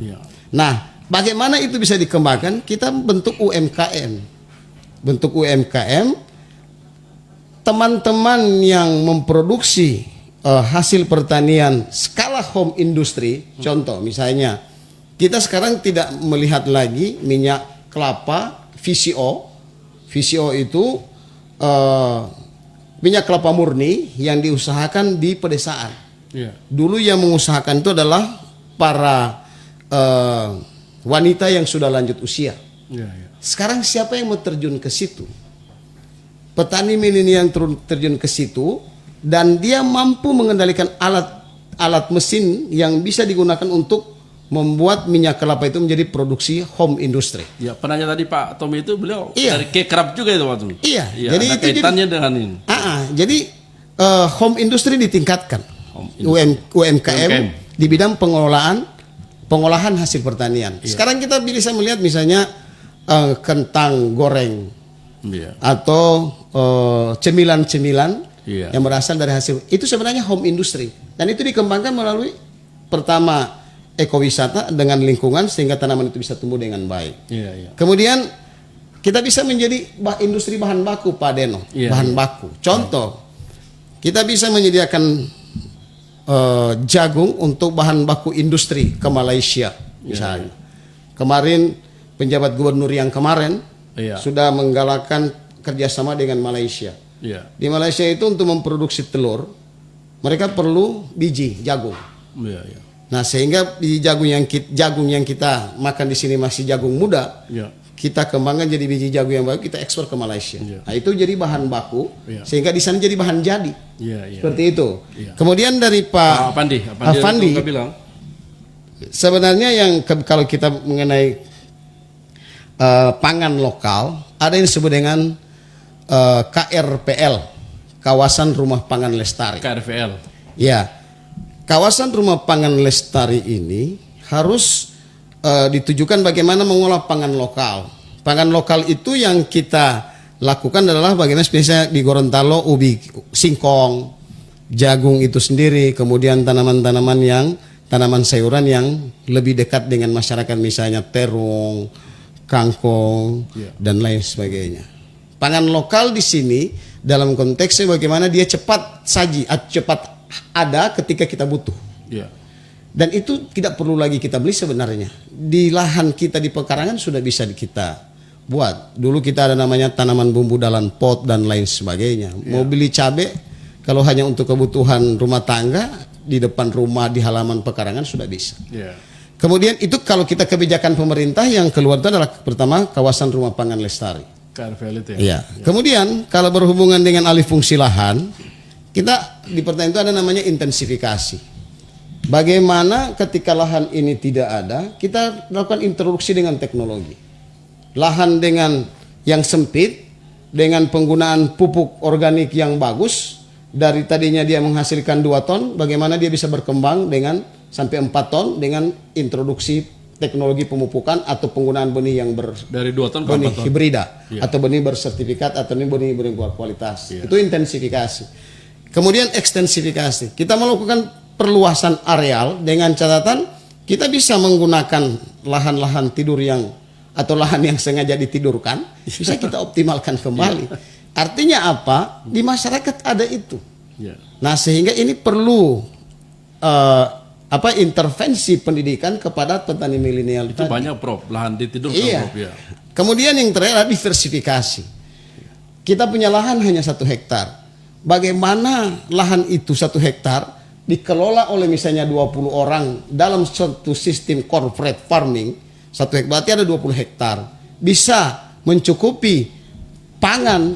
Nah, bagaimana itu bisa dikembangkan? Kita bentuk UMKM. Bentuk UMKM, teman-teman yang memproduksi hasil pertanian skala home industry, contoh misalnya kita sekarang tidak melihat lagi minyak kelapa VCO. VCO itu minyak kelapa murni yang diusahakan di pedesaan. Dulu yang mengusahakan itu adalah para wanita yang sudah lanjut usia. Sekarang siapa yang mau terjun ke situ? Petani milenial terjun ke situ, dan dia mampu mengendalikan alat mesin yang bisa digunakan untuk membuat minyak kelapa itu menjadi produksi home industry. Ya, penanya tadi Pak Tommy itu beliau Iya. dari Kekrab juga itu waktu. Iya, Jadi jadi ada itu kaitannya dengan ini. jadi home industry ditingkatkan. Home UMKM di bidang pengolahan hasil pertanian. Sekarang kita bisa melihat misalnya kentang goreng atau cemilan-cemilan yang berasal dari hasil itu sebenarnya home industry, dan itu dikembangkan melalui pertama ekowisata dengan lingkungan sehingga tanaman itu bisa tumbuh dengan baik. Kemudian kita bisa menjadi industri bahan baku, Pak Deno. Bahan baku. Contoh, kita bisa menyediakan jagung untuk bahan baku industri ke Malaysia misalnya. Kemarin penjabat gubernur yang kemarin sudah menggalakkan kerjasama dengan Malaysia. Di Malaysia itu untuk memproduksi telur, mereka perlu biji jagung. Nah, sehingga biji jagung yang kita makan di sini masih jagung muda, kita kembangkan jadi biji jagung yang baik, kita ekspor ke Malaysia. Nah, itu jadi bahan baku, sehingga di sana jadi bahan jadi. Seperti itu. Kemudian dari Pak Afandi bilang, sebenarnya yang kalau kita mengenai pangan lokal, ada yang disebut dengan KRPL, Kawasan Rumah Pangan Lestari. KRPL. Ya, kawasan Rumah Pangan Lestari ini harus ditujukan bagaimana mengolah pangan lokal. Pangan lokal itu yang kita lakukan adalah bagaimana misalnya di Gorontalo ubi, singkong, jagung itu sendiri, kemudian tanaman sayuran yang lebih dekat dengan masyarakat misalnya terung, kangkung dan lain sebagainya. Pangan lokal di sini dalam konteksnya bagaimana dia cepat ada ketika kita butuh. Dan itu tidak perlu lagi kita beli sebenarnya. Di lahan kita di pekarangan sudah bisa kita buat. Dulu kita ada namanya tanaman bumbu dalam pot dan lain sebagainya. Mau beli cabai kalau hanya untuk kebutuhan rumah tangga di depan rumah di halaman pekarangan sudah bisa. Kemudian itu kalau kita kebijakan pemerintah yang keluar itu adalah pertama kawasan Rumah Pangan Lestari. Kemudian kalau berhubungan dengan alih fungsi lahan, kita di pertanian itu ada namanya intensifikasi. Bagaimana ketika lahan ini tidak ada, kita lakukan introduksi dengan teknologi. Lahan dengan yang sempit, dengan penggunaan pupuk organik yang bagus, dari tadinya dia menghasilkan 2 ton, bagaimana dia bisa berkembang dengan sampai 4 ton dengan introduksi teknologi pemupukan atau penggunaan benih yang dari 2 ton ke 4 benih ton. hibrida atau benih bersertifikat atau benih berkualitas. Itu intensifikasi. Kemudian ekstensifikasi. Kita melakukan perluasan areal dengan catatan kita bisa menggunakan lahan-lahan tidur yang atau lahan yang sengaja ditidurkan bisa kita optimalkan kembali. Artinya apa? Di masyarakat ada itu. Ya. Nah, sehingga ini perlu intervensi pendidikan kepada petani milenial Itu tadi. banyak Prof, lahan ditidurkan Iya. Prof ya. Kemudian yang terakhir adalah diversifikasi. Kita punya lahan hanya 1 hektar. Bagaimana lahan itu 1 hektar dikelola oleh misalnya 20 orang dalam suatu sistem corporate farming, 1 hektar berarti ada 20 hektar. Bisa mencukupi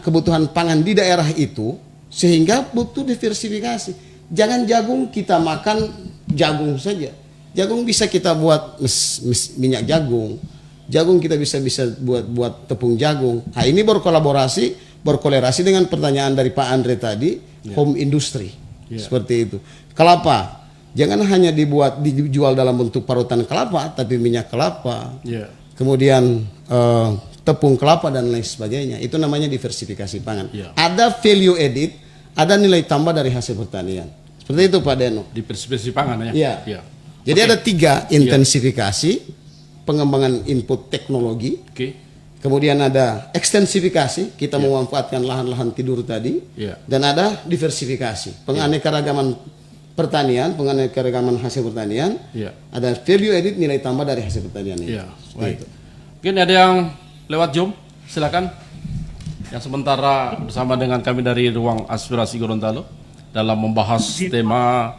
kebutuhan pangan di daerah itu, sehingga butuh diversifikasi. Jangan jagung kita makan jagung saja. Jagung bisa kita buat minyak jagung. Jagung kita bisa buat tepung jagung. Nah, ini berkolerasi dengan pertanyaan dari Pak Andre tadi, home industry. Seperti itu. Kelapa, jangan hanya dijual dalam bentuk parutan kelapa, tapi minyak kelapa. Kemudian tepung kelapa dan lain sebagainya. Itu namanya diversifikasi pangan. Ada value added, ada nilai tambah dari hasil pertanian. Seperti itu Pak Deno. Diversifikasi pangan ya. Iya. Jadi ada 3, intensifikasi, pengembangan input teknologi. Kemudian ada ekstensifikasi, kita memanfaatkan lahan-lahan tidur tadi. Dan ada diversifikasi, penganekaragaman pertanian, penganekaragaman hasil pertanian. Ada value added, nilai tambah dari hasil pertanian ini. Baik. Mungkin ada yang lewat Zoom, silakan. Yang sementara bersama dengan kami dari Ruang Aspirasi Gorontalo dalam membahas tema,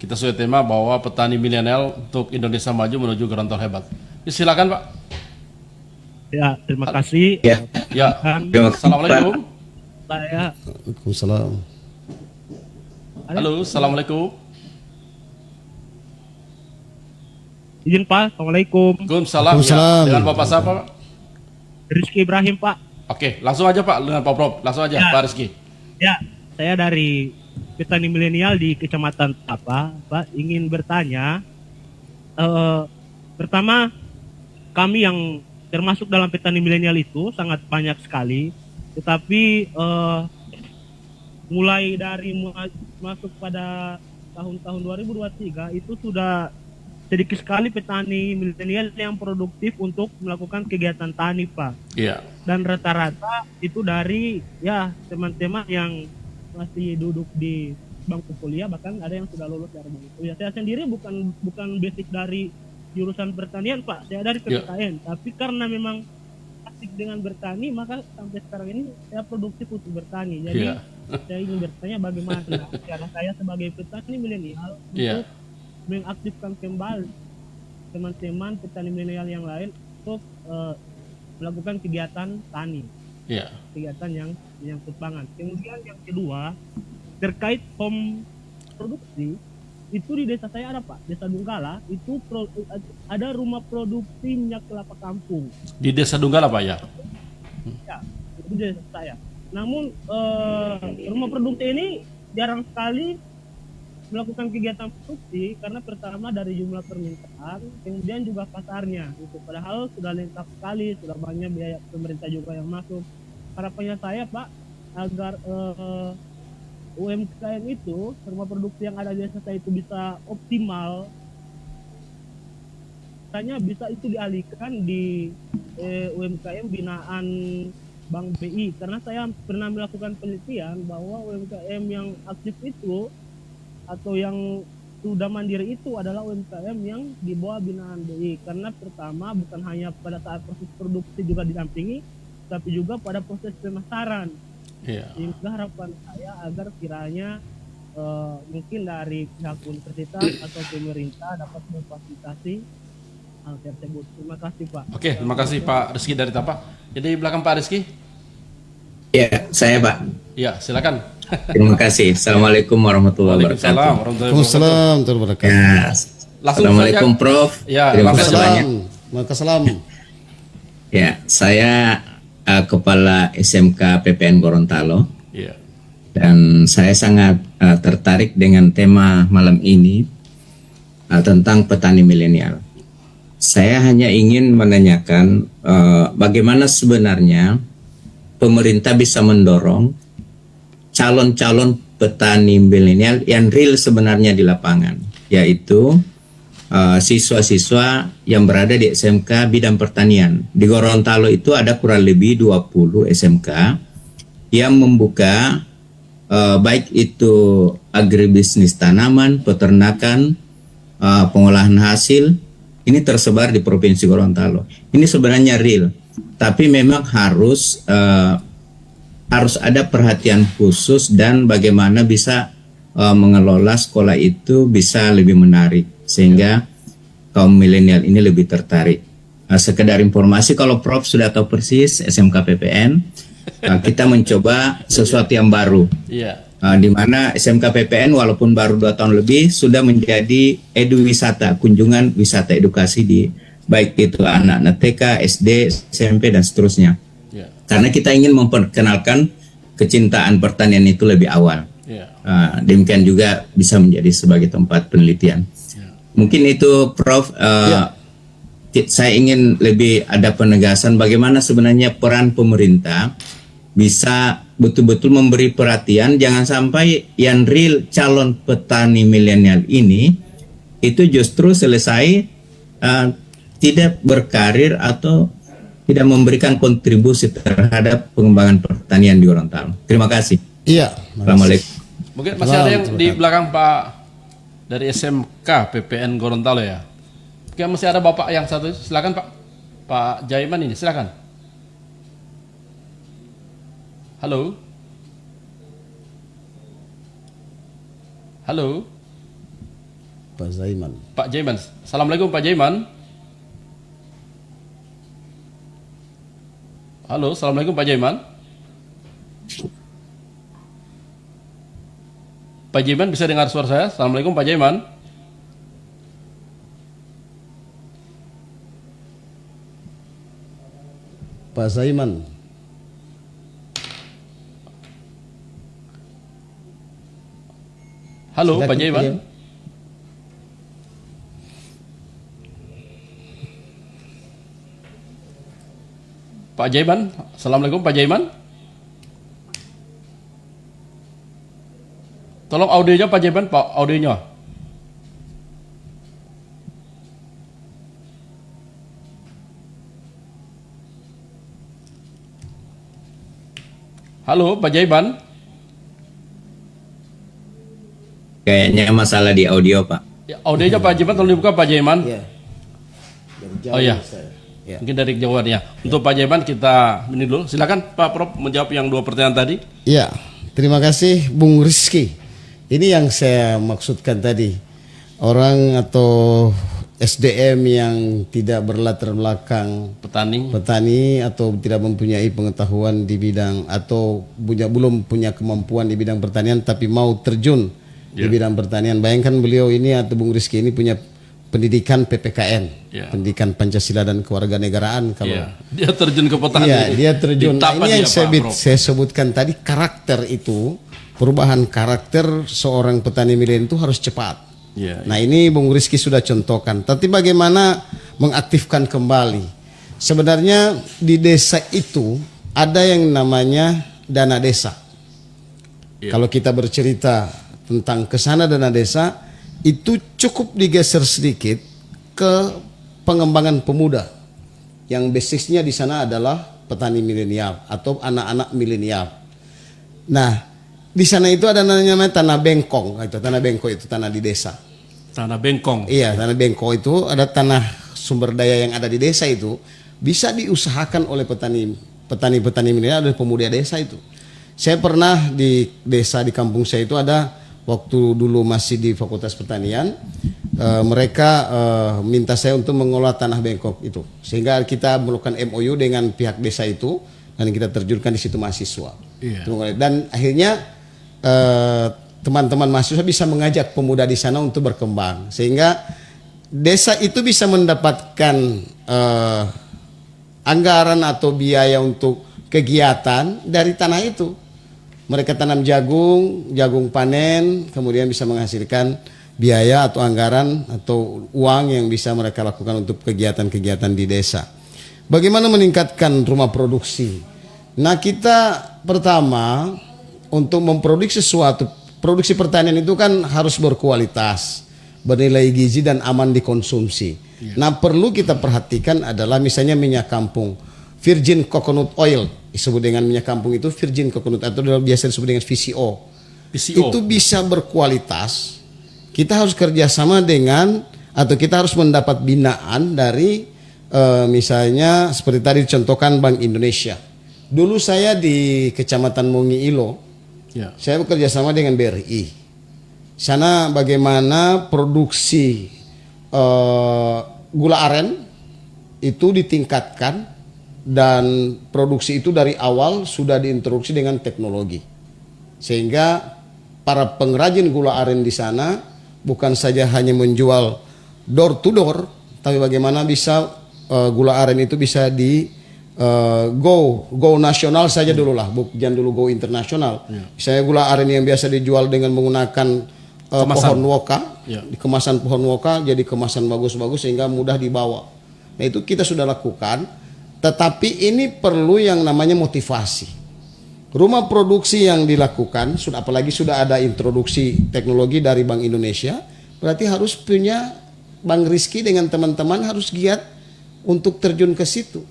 kita sesuai tema bahwa petani milenial untuk Indonesia maju menuju Gorontalo hebat. Silakan Pak. Ya, terima kasih. Ya. Assalamualaikum. Waalaikumsalam. Halo, assalamualaikum. Izin Pak, assalamualaikum. Waalaikumsalam. Ya. Dengan Bapak siapa Pak? Rizky Ibrahim Pak. Oke, langsung aja Pak dengan Pak Prof. Langsung aja Pak Rizky. Ya, saya dari petani milenial di Kecamatan Tapa, Pak, ingin bertanya. Pertama, kami yang termasuk dalam petani milenial itu sangat banyak sekali, tetapi mulai dari masuk pada tahun-tahun 2023 itu sudah sedikit sekali petani milenial yang produktif untuk melakukan kegiatan tani Pak. Dan rata-rata itu dari teman-teman yang masih duduk di bangku kuliah, bahkan ada yang sudah lulus dari bangku kuliah. Saya sendiri bukan basic dari jurusan pertanian Pak, saya dari PPKN, tapi karena memang asik dengan bertani, maka sampai sekarang ini saya produktif untuk bertani. Jadi saya ingin bertanya bagaimana cara saya sebagai petani milenial untuk mengaktifkan kembali teman-teman petani milenial yang lain untuk melakukan kegiatan tani, kegiatan yang menyangkut pangan. Kemudian yang kedua, terkait home produksi, itu di desa saya ada Pak, Desa Dunggala, itu ada rumah produksi minyak kelapa kampung. Di Desa Dunggala Pak ya? Ya, itu desa saya. Namun rumah produksi ini jarang sekali melakukan kegiatan produksi karena pertama dari jumlah permintaan, kemudian juga pasarnya. Itu padahal sudah lengkap sekali, sudah banyak biaya pemerintah juga yang masuk. Harapannya saya Pak, agar UMKM itu, rumah produksi yang ada di desa saya itu bisa optimal, hanya bisa itu dialihkan di UMKM binaan Bank BI, karena saya pernah melakukan penelitian bahwa UMKM yang aktif itu atau yang sudah mandiri itu adalah UMKM yang di bawah binaan BI, karena pertama bukan hanya pada saat proses produksi juga didampingi, tapi juga pada proses pemasaran. Sehingga harapan saya agar kiranya mungkin dari pihak universitas atau pemerintah dapat memfasilitasi hal tersebut. Terima kasih Pak. Oke, terima kasih Pak Rizky dari Tapa. Jadi belakang Pak Rizky. Ya, saya Pak. Ya, silakan. Terima kasih. Assalamualaikum warahmatullahi wabarakatuh. Waalaikumsalam warahmatullahi wabarakatuh. Ya, Assalamualaikum Prof. Terima kasih banyak. Waalaikumsalam. Ya, saya Kepala SMK PPN Gorontalo. Dan saya sangat tertarik dengan tema malam ini tentang petani milenial. Saya hanya ingin menanyakan bagaimana sebenarnya pemerintah bisa mendorong calon-calon petani milenial yang real sebenarnya di lapangan, yaitu siswa-siswa yang berada di SMK bidang pertanian. Di Gorontalo itu ada kurang lebih 20 SMK yang membuka baik itu agribisnis tanaman, peternakan, pengolahan hasil, ini tersebar di Provinsi Gorontalo. Ini sebenarnya real, tapi memang harus ada perhatian khusus dan bagaimana bisa mengelola sekolah itu bisa lebih menarik sehingga kaum milenial ini lebih tertarik. Sekedar informasi, kalau Prof sudah tahu persis SMK PPN, kita mencoba sesuatu yang baru. Di mana SMK PPN walaupun baru 2 tahun lebih sudah menjadi eduwisata, kunjungan wisata edukasi di baik itu anak-anak TK, SD, SMP dan seterusnya. Karena kita ingin memperkenalkan kecintaan pertanian itu lebih awal. Demikian juga bisa menjadi sebagai tempat penelitian. Mungkin itu Prof. Saya ingin lebih ada penegasan bagaimana sebenarnya peran pemerintah bisa betul-betul memberi perhatian, jangan sampai yang real calon petani milenial ini itu justru selesai tidak berkarir atau tidak memberikan kontribusi terhadap pengembangan pertanian di Gorontalo. Terima kasih. Iya. Assalamualaikum. Mungkin masih ada yang di belakang Pak dari SMK PPN Gorontalo ya. Mungkin masih ada Bapak yang satu. Silakan Pak Jaiman ini, silakan. Halo. Halo. Pak Zaiman. Pak Jaiman. Assalamualaikum Pak Jaiman. Halo, assalamualaikum Pak Jaiman. Pak Jaiman bisa dengar suara saya? Assalamualaikum Pak Jaiman. Pak Zaiman. Halo, Silakan, Pak Jaiman. Pak Jaiman, assalamualaikum Pak Jaiman. Tolong audionya Pak Jaiman, Pak audionya. Halo, Pak Jaiman. Kayaknya masalah di audio, Pak. Ya, audionya Pak Jaiman tolong dibuka Pak Jaiman. Iya. Oh iya. Ya. Mungkin dari jawabannya. Untuk Pak Jaiman kita ini dulu. Silakan Pak Prof menjawab yang 2 pertanyaan tadi. Iya. Terima kasih Bung Rizky. Ini yang saya maksudkan tadi. Orang atau SDM yang tidak berlatar belakang petani atau tidak mempunyai pengetahuan di bidang atau belum punya kemampuan di bidang pertanian tapi mau terjun di bidang pertanian. Bayangkan beliau ini atau Bung Rizky ini punya pendidikan PPKN, pendidikan Pancasila dan kewarganegaraan. Kalau dia terjun ke petani, dia terjun. Nah, ini yang saya sebutkan tadi, karakter itu, perubahan karakter seorang petani milenial itu harus cepat. Nah, ini Bung Rizky sudah contohkan. Tapi bagaimana mengaktifkan kembali? Sebenarnya di desa itu ada yang namanya dana desa. Kalau kita bercerita tentang kesana dana desa, itu cukup digeser sedikit ke pengembangan pemuda yang basisnya di sana adalah petani milenial atau anak-anak milenial. Nah, di sana itu ada namanya tanah bengkong, tanah bengkong itu tanah di desa. Tanah bengkong. Iya, tanah bengkong itu ada tanah sumber daya yang ada di desa itu bisa diusahakan oleh petani milenial dan pemuda desa itu. Saya pernah di desa di kampung saya itu ada waktu dulu masih di Fakultas Pertanian, mereka minta saya untuk mengolah tanah bengkok itu, sehingga kita melakukan MOU dengan pihak desa itu dan kita terjunkan di situ mahasiswa. Dan akhirnya teman-teman mahasiswa bisa mengajak pemuda di sana untuk berkembang, sehingga desa itu bisa mendapatkan anggaran atau biaya untuk kegiatan dari tanah itu. Mereka tanam jagung panen, kemudian bisa menghasilkan biaya atau anggaran atau uang yang bisa mereka lakukan untuk kegiatan-kegiatan di desa. Bagaimana meningkatkan rumah produksi? Nah, kita pertama untuk memproduksi sesuatu, produksi pertanian itu kan harus berkualitas, bernilai gizi dan aman dikonsumsi. Nah, perlu kita perhatikan adalah misalnya minyak kampung. virgin coconut oil, disebut dengan minyak kampung itu virgin coconut atau biasa disebut dengan VCO. Itu bisa berkualitas. Kita harus kerjasama dengan atau kita harus mendapat binaan dari misalnya seperti tadi dicontohkan Bank Indonesia. Dulu saya di Kecamatan Mongi Ilo, saya bekerja sama dengan BRI. Sana bagaimana produksi gula aren itu ditingkatkan dan produksi itu dari awal sudah diintroduksi dengan teknologi. Sehingga para pengrajin gula aren di sana bukan saja hanya menjual door to door, tapi bagaimana bisa gula aren itu bisa di go nasional saja dulu lah, jangan dulu go internasional. Misalnya gula aren yang biasa dijual dengan menggunakan pohon woka, kemasan pohon woka jadi kemasan bagus-bagus sehingga mudah dibawa. Nah itu kita sudah lakukan, tetapi ini perlu yang namanya motivasi. Rumah produksi yang dilakukan, apalagi sudah ada introduksi teknologi dari Bank Indonesia, berarti harus punya Bang Rizky dengan teman-teman harus giat untuk terjun ke situ.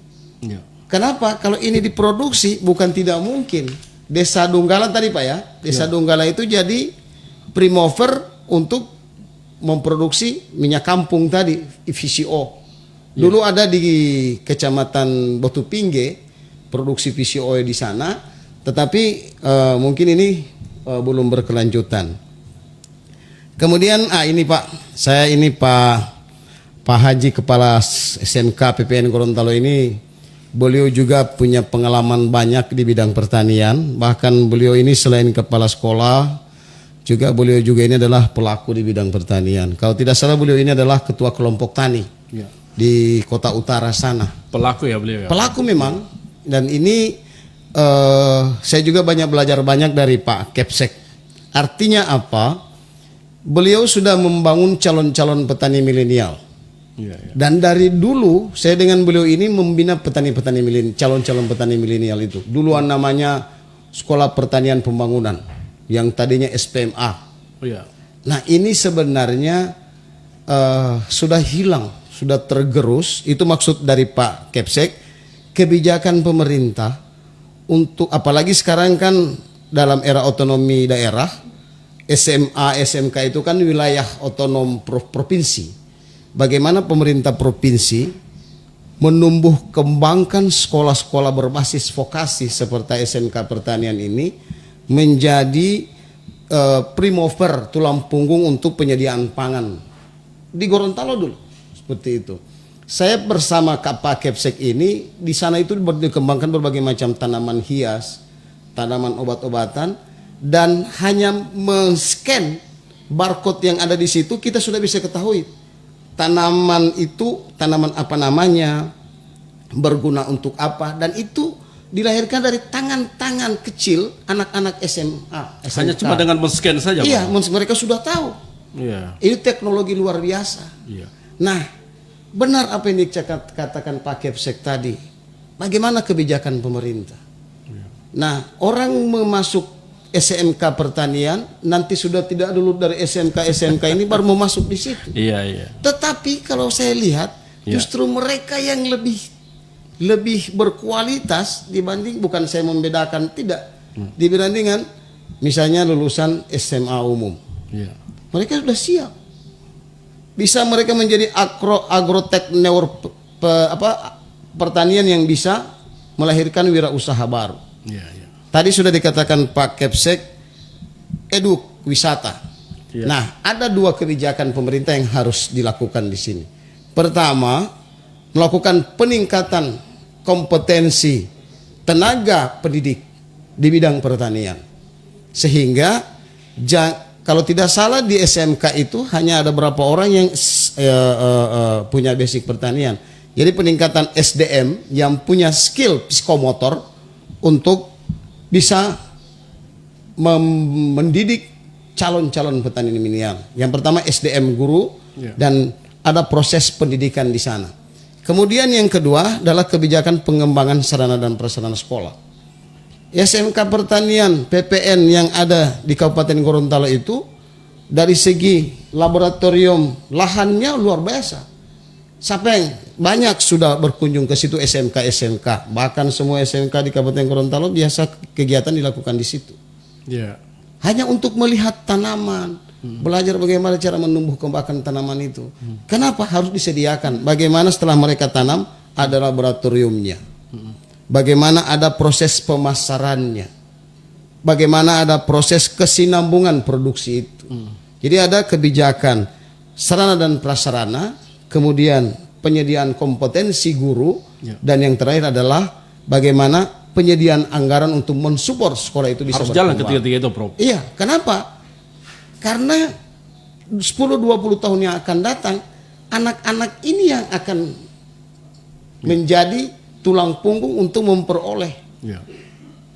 Kenapa? Kalau ini diproduksi bukan tidak mungkin. Desa Donggala tadi Pak ya, Desa Donggala itu jadi primover untuk memproduksi minyak kampung tadi, VCO. Dulu ada di Kecamatan Batu Pingge produksi VCO di sana. Tetapi mungkin ini belum berkelanjutan. Kemudian ini Pak, saya ini Pak Haji Kepala SMK PPN Gorontalo ini, beliau juga punya pengalaman banyak di bidang pertanian. Bahkan beliau ini selain kepala sekolah, juga beliau juga ini adalah pelaku di bidang pertanian. Kalau tidak salah beliau ini adalah ketua kelompok tani di Kota Utara sana. Pelaku ya beliau ya? Pelaku memang. Dan ini saya juga belajar banyak dari Pak Kepsek. Artinya apa? Beliau sudah membangun calon-calon petani milenial. Dan dari dulu saya dengan beliau ini membina petani-petani milenial, calon-calon petani milenial itu. Duluan namanya Sekolah Pertanian Pembangunan, yang tadinya SPMA. Nah ini sebenarnya sudah hilang, sudah tergerus. Itu maksud dari Pak Kepsek, kebijakan pemerintah. Untuk apalagi sekarang kan dalam era otonomi daerah, SMA, SMK itu kan wilayah otonom provinsi. Bagaimana pemerintah provinsi menumbuh kembangkan sekolah-sekolah berbasis vokasi seperti SMK pertanian ini menjadi primover, tulang punggung untuk penyediaan pangan di Gorontalo dulu, seperti itu. Saya bersama Pak Kepsek ini di sana itu dikembangkan berbagai macam tanaman hias, tanaman obat-obatan, dan hanya men-scan barcode yang ada di situ kita sudah bisa ketahui tanaman itu tanaman apa namanya, berguna untuk apa, dan itu dilahirkan dari tangan-tangan kecil anak-anak SMA, SMK. Hanya cuma dengan men-scan saja. Iya, mereka sudah tahu. Ini teknologi luar biasa. Nah, benar apa yang dikatakan Pak Kepsek tadi. Bagaimana kebijakan pemerintah? Nah, orang masuk SMK pertanian nanti sudah tidak dulu dari SMK ini baru mau masuk di situ. Tetapi kalau saya lihat justru mereka yang lebih berkualitas dibanding, bukan saya membedakan, tidak, dibandingkan misalnya lulusan SMA umum. Mereka sudah siap. Bisa mereka menjadi agrotekneur pertanian yang bisa melahirkan wirausaha baru. Tadi sudah dikatakan Pak Kepsek, wisata. Nah, ada dua kebijakan pemerintah yang harus dilakukan di sini. Pertama, melakukan peningkatan kompetensi tenaga pendidik di bidang pertanian. Sehingga kalau tidak salah di SMK itu hanya ada berapa orang yang punya basic pertanian. Jadi peningkatan SDM yang punya skill psikomotor untuk bisa mendidik calon-calon petani milenial. Yang pertama SDM guru dan ada proses pendidikan di sana. Kemudian yang kedua adalah kebijakan pengembangan sarana dan prasarana sekolah. SMK pertanian PPN yang ada di Kabupaten Gorontalo itu dari segi laboratorium lahannya luar biasa. Siapa yang banyak sudah berkunjung ke situ, SMK, bahkan semua SMK di Kabupaten Gorontalo biasa kegiatan dilakukan di situ. Ya. Hanya untuk melihat tanaman, belajar bagaimana cara menumbuh kembangkan tanaman itu. Kenapa harus disediakan? Bagaimana setelah mereka tanam ada laboratoriumnya. Bagaimana ada proses pemasarannya. Bagaimana ada proses kesinambungan produksi itu. Jadi ada kebijakan sarana dan prasarana, kemudian penyediaan kompetensi guru, dan yang terakhir adalah bagaimana penyediaan anggaran untuk mensupport sekolah itu bisa harus jalan berkembang. ketiga-tiga itu, Prof. Iya, kenapa? Karena 10-20 tahun yang akan datang, anak-anak ini yang akan menjadi tulang punggung untuk memperoleh. Ya.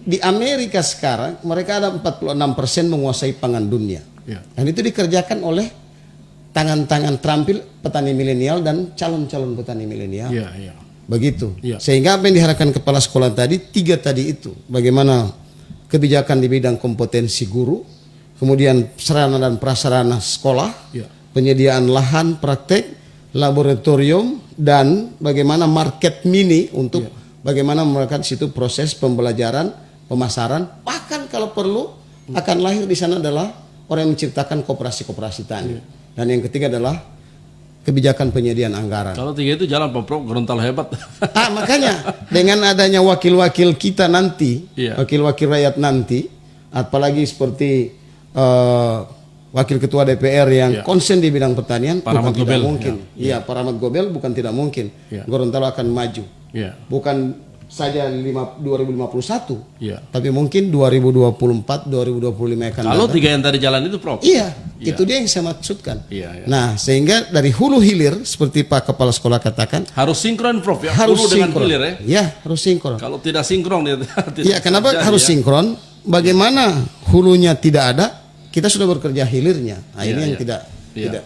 Di Amerika sekarang mereka ada 46% menguasai pangan dunia. Ya. Dan itu dikerjakan oleh tangan-tangan terampil petani milenial dan calon-calon petani milenial. Ya, ya. Begitu. Ya. Sehingga apa yang diharapkan kepala sekolah tadi, 3 tadi itu. Bagaimana kebijakan di bidang kompetensi guru, kemudian sarana dan prasarana sekolah, Ya. penyediaan lahan praktek, laboratorium, dan bagaimana market mini untuk bagaimana melakukan situ proses pembelajaran, pemasaran, bahkan kalau perlu akan lahir di sana adalah orang yang menciptakan koperasi-koperasi tani. Dan yang ketiga adalah kebijakan penyediaan anggaran. Kalau 3 itu jalan, Pak Prof. Gorontalo hebat. Makanya dengan adanya wakil-wakil kita nanti, Iya. wakil-wakil rakyat nanti, apalagi seperti wakil ketua DPR yang konsen di bidang pertanian, Pak bukan Rahmat tidak Gobel. mungkin. Iya, Pak Rahmat Gobel bukan tidak mungkin. Gorontalo akan maju. Ya. Bukan saja 2051, Tapi tapi mungkin 2024, 2025 akan kalau datang. 3 yang tadi jalan itu, Prof. Iya, itu dia yang saya maksudkan. Iya. Nah, sehingga dari hulu hilir seperti Pak Kepala Sekolah katakan, Harus sinkron, Prof. Ya. harus Hulu dengan sinkron. hilir ya. Ya, harus sinkron. Kalau tidak sinkron ya. Iya, kenapa terjadi, harus ya. sinkron? Bagaimana hulunya tidak ada, kita sudah bekerja hilirnya. Nah, ini yang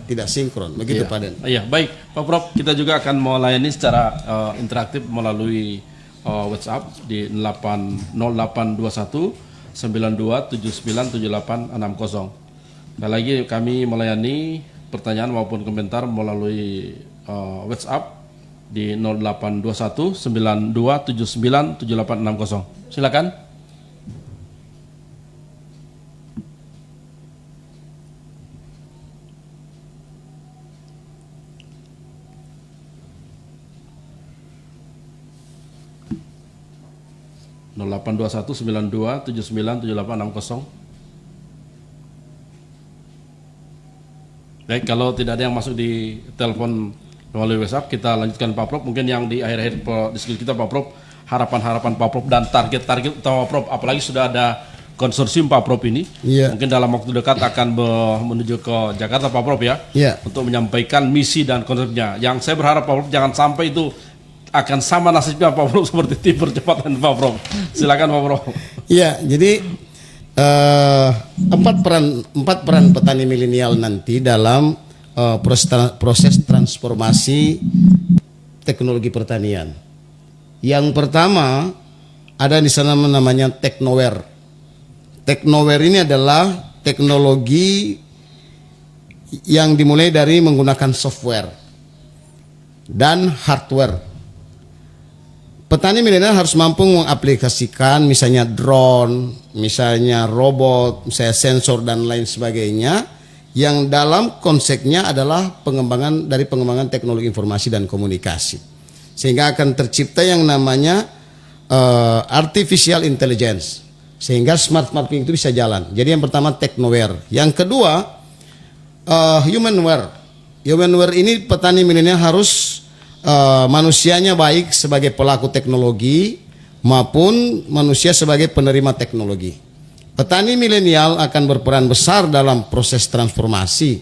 tidak sinkron. Begitu, Pak Den. Iya, baik, Pak Prof. Kita juga akan melayani secara interaktif melalui WhatsApp di 0821 92797860. Sekali lagi kami melayani pertanyaan maupun komentar melalui WhatsApp di 0821 92797860. Silakan. No 082192797860. Baik, kalau tidak ada yang masuk di telepon melalui WhatsApp, kita lanjutkan Pak Prof. Mungkin yang di akhir-akhir diskusi kita Pak Prof, harapan-harapan Pak Prof dan target-target utama Pak Prof, apalagi sudah ada konsorsium Pak Prof ini. Iya. Mungkin dalam waktu dekat akan menuju ke Jakarta Pak Prof ya. Iya. Untuk menyampaikan misi dan konsepnya. Yang saya berharap Pak Prof jangan sampai itu akan sama nasibnya Pak Prof seperti tim percepatan Pak Prof. Silakan Pak Prof. Iya, jadi empat peran petani milenial nanti dalam proses transformasi teknologi pertanian. Yang pertama ada di sana namanya Teknoware. Teknoware ini adalah teknologi yang dimulai dari menggunakan software dan hardware. Petani milenial harus mampu mengaplikasikan misalnya drone, misalnya robot, misalnya sensor dan lain sebagainya yang dalam konsepnya adalah pengembangan teknologi informasi dan komunikasi. Sehingga akan tercipta yang namanya artificial intelligence. Sehingga smart farming itu bisa jalan. Jadi yang pertama Teknoware. Yang kedua humanware. Humanware ini petani milenial harus manusianya baik sebagai pelaku teknologi maupun manusia sebagai penerima teknologi. Petani milenial akan berperan besar dalam proses transformasi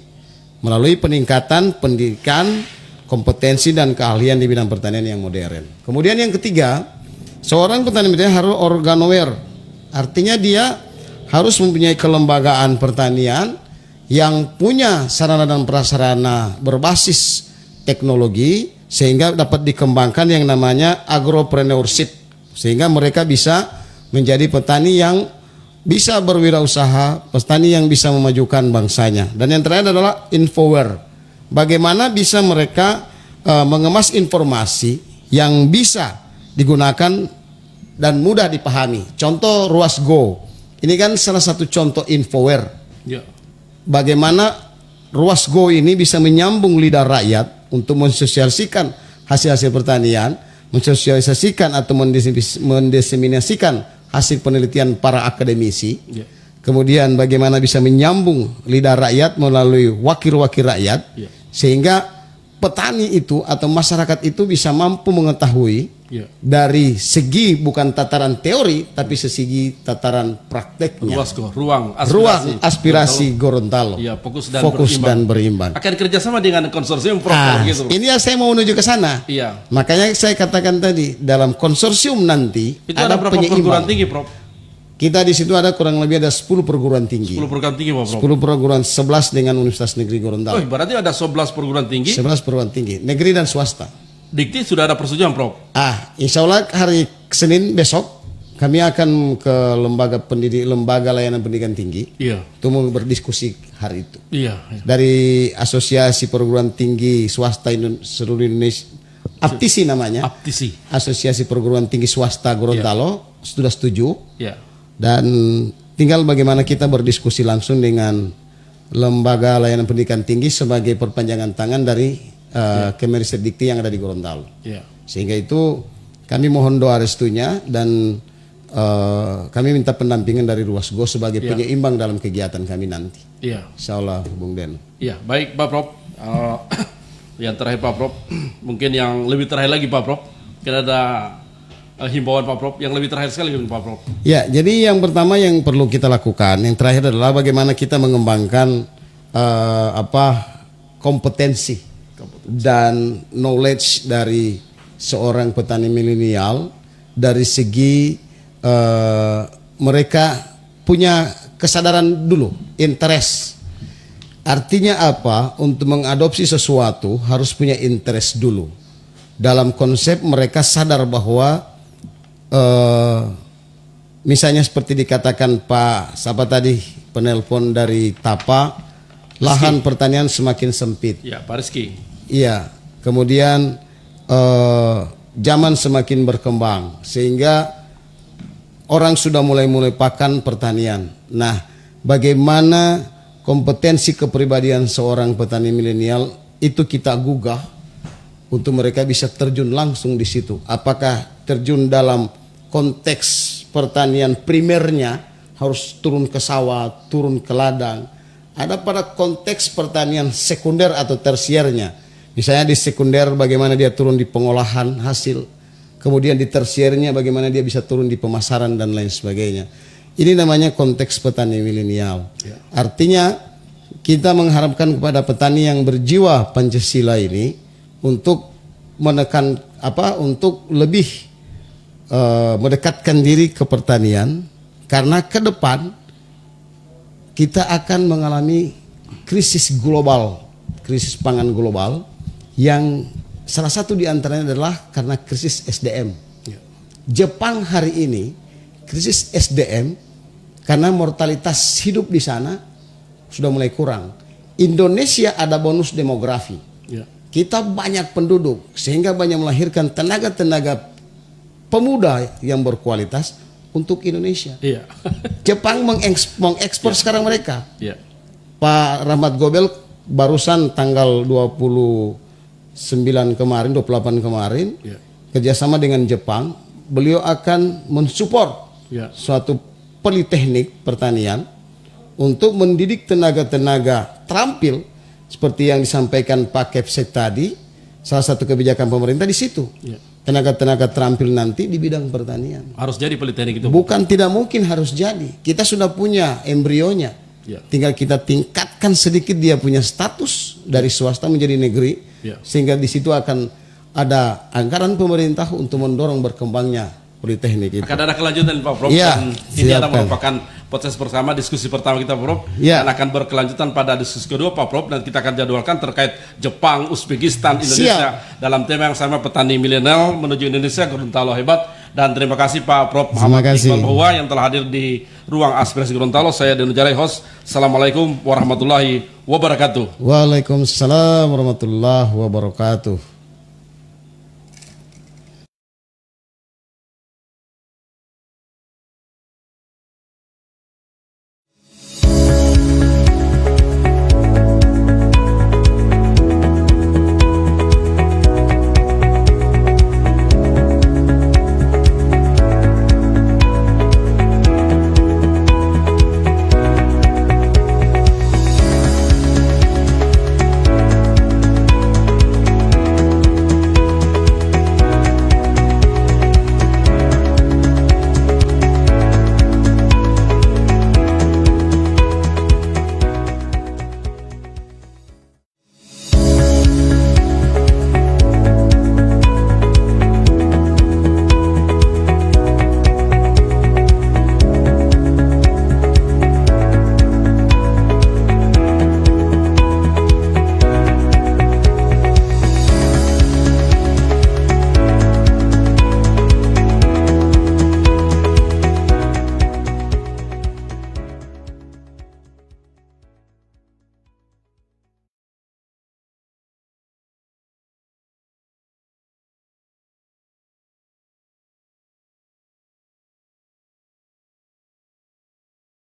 melalui peningkatan pendidikan, kompetensi dan keahlian di bidang pertanian yang modern. Kemudian yang ketiga, seorang petani milenial harus organaware. Artinya dia harus mempunyai kelembagaan pertanian yang punya sarana dan prasarana berbasis teknologi sehingga dapat dikembangkan yang namanya agropreneurship, sehingga mereka bisa menjadi petani yang bisa berwirausaha, petani yang bisa memajukan bangsanya. Dan yang terakhir adalah infoware. Bagaimana bisa mereka mengemas informasi yang bisa digunakan dan mudah dipahami. Contoh Ruas Go, ini kan salah satu contoh infoware. Ya. Bagaimana Ruas Go ini bisa menyambung lidah rakyat untuk mensosialisasikan hasil-hasil pertanian, mensosialisasikan atau mendiseminasikan hasil penelitian para akademisi. Ya. Kemudian bagaimana bisa menyambung lidah rakyat melalui wakil-wakil rakyat, Ya. sehingga petani itu atau masyarakat itu bisa mampu mengetahui dari segi bukan tataran teori tapi segi tataran prakteknya. Ruang aspirasi Gorontalo. Ya, fokus dan berimbang. Akan kerjasama dengan konsorsium Prof. Gitu. Ini yang saya mau menuju ke sana. Iya. Makanya saya katakan tadi dalam konsorsium nanti itu ada berapa perguruan tinggi, Prof? Kita di situ ada kurang lebih ada 10 perguruan tinggi. 10 perguruan tinggi, Prof. 10 perguruan 11 dengan Universitas Negeri Gorontalo. Oh, berarti ada 11 perguruan tinggi. 11 perguruan tinggi, negeri dan swasta. Dikti sudah ada persetujuan, Prof. Insya Allah hari Senin besok kami akan ke lembaga layanan pendidikan tinggi. Iya. Untuk berdiskusi hari itu. Iya. Dari Asosiasi Perguruan Tinggi Swasta seluruh Indonesia, APTISI namanya. APTISI. Asosiasi Perguruan Tinggi Swasta Gorontalo sudah setuju. Iya. Dan tinggal bagaimana kita berdiskusi langsung dengan lembaga layanan pendidikan tinggi sebagai perpanjangan tangan dari Kemenristek-Dikti yang ada di Gorontalo. Sehingga itu kami mohon doa restunya dan kami minta pendampingan dari Ruas Go sebagai penyeimbang dalam kegiatan kami nanti. Insya Allah, Bung Den. Iya, baik Pak Prof. Yang terakhir Pak Prof, mungkin yang lebih terakhir lagi Pak Prof, kira ada himbauan Pak Prof yang lebih terakhir sekali Pak Prof. Ya, jadi yang pertama yang perlu kita lakukan, yang terakhir adalah bagaimana kita mengembangkan kompetensi dan knowledge dari seorang petani milenial dari segi mereka punya kesadaran dulu, interest. Artinya apa? Untuk mengadopsi sesuatu harus punya interest dulu. Dalam konsep mereka sadar bahwa misalnya seperti dikatakan Pak siapa tadi penelpon dari Tapa, lahan pertanian semakin sempit. Ya, Pak Rizky. Iya, kemudian zaman semakin berkembang sehingga orang sudah mulai pakan pertanian. Nah, bagaimana kompetensi kepribadian seorang petani milenial itu kita gugah untuk mereka bisa terjun langsung di situ. Apakah terjun dalam konteks pertanian primernya harus turun ke sawah, turun ke ladang. Ada pada konteks pertanian sekunder atau tersiernya. Misalnya di sekunder bagaimana dia turun di pengolahan hasil. Kemudian di tersiernya bagaimana dia bisa turun di pemasaran dan lain sebagainya. Ini namanya konteks petani milenial. Artinya kita mengharapkan kepada petani yang berjiwa Pancasila ini untuk menekan untuk lebih mendekatkan diri ke pertanian, karena ke depan kita akan mengalami krisis global, krisis pangan global yang salah satu diantaranya adalah karena krisis SDM. Jepang hari ini krisis SDM karena mortalitas hidup di sana sudah mulai kurang. Indonesia ada bonus demografi. Kita banyak penduduk sehingga banyak melahirkan tenaga-tenaga pemuda yang berkualitas untuk Indonesia. Jepang mengekspor sekarang mereka. Pak Rahmat Gobel barusan tanggal 29 kemarin, 28 kemarin, kerjasama dengan Jepang, beliau akan mensupport suatu politeknik pertanian untuk mendidik tenaga-tenaga terampil seperti yang disampaikan Pak Kepsek tadi. Salah satu kebijakan pemerintah di situ. Tenaga-tenaga terampil nanti di bidang pertanian. Harus jadi politeknik itu? Bukan tidak mungkin harus jadi. Kita sudah punya embrionya. Tinggal kita tingkatkan sedikit dia punya status dari swasta menjadi negeri. Sehingga di situ akan ada anggaran pemerintah untuk mendorong berkembangnya politeknik itu. Akan ada kelanjutan Pak Prof. Dan ini adalah merupakan proses pertama diskusi pertama kita Prof. Dan akan berkelanjutan pada diskusi kedua Pak Prof. Dan kita akan jadwalkan terkait Jepang, Uzbekistan, Indonesia dalam tema yang sama petani milenial menuju Indonesia Gorontalo hebat. Dan terima kasih Pak Prof. Muhammad Iqbal Bahwa yang telah hadir di Ruang Aspirasi Gorontalo. Saya Denu Jalai host. Assalamualaikum warahmatullahi wabarakatuh. Waalaikumsalam warahmatullahi wabarakatuh.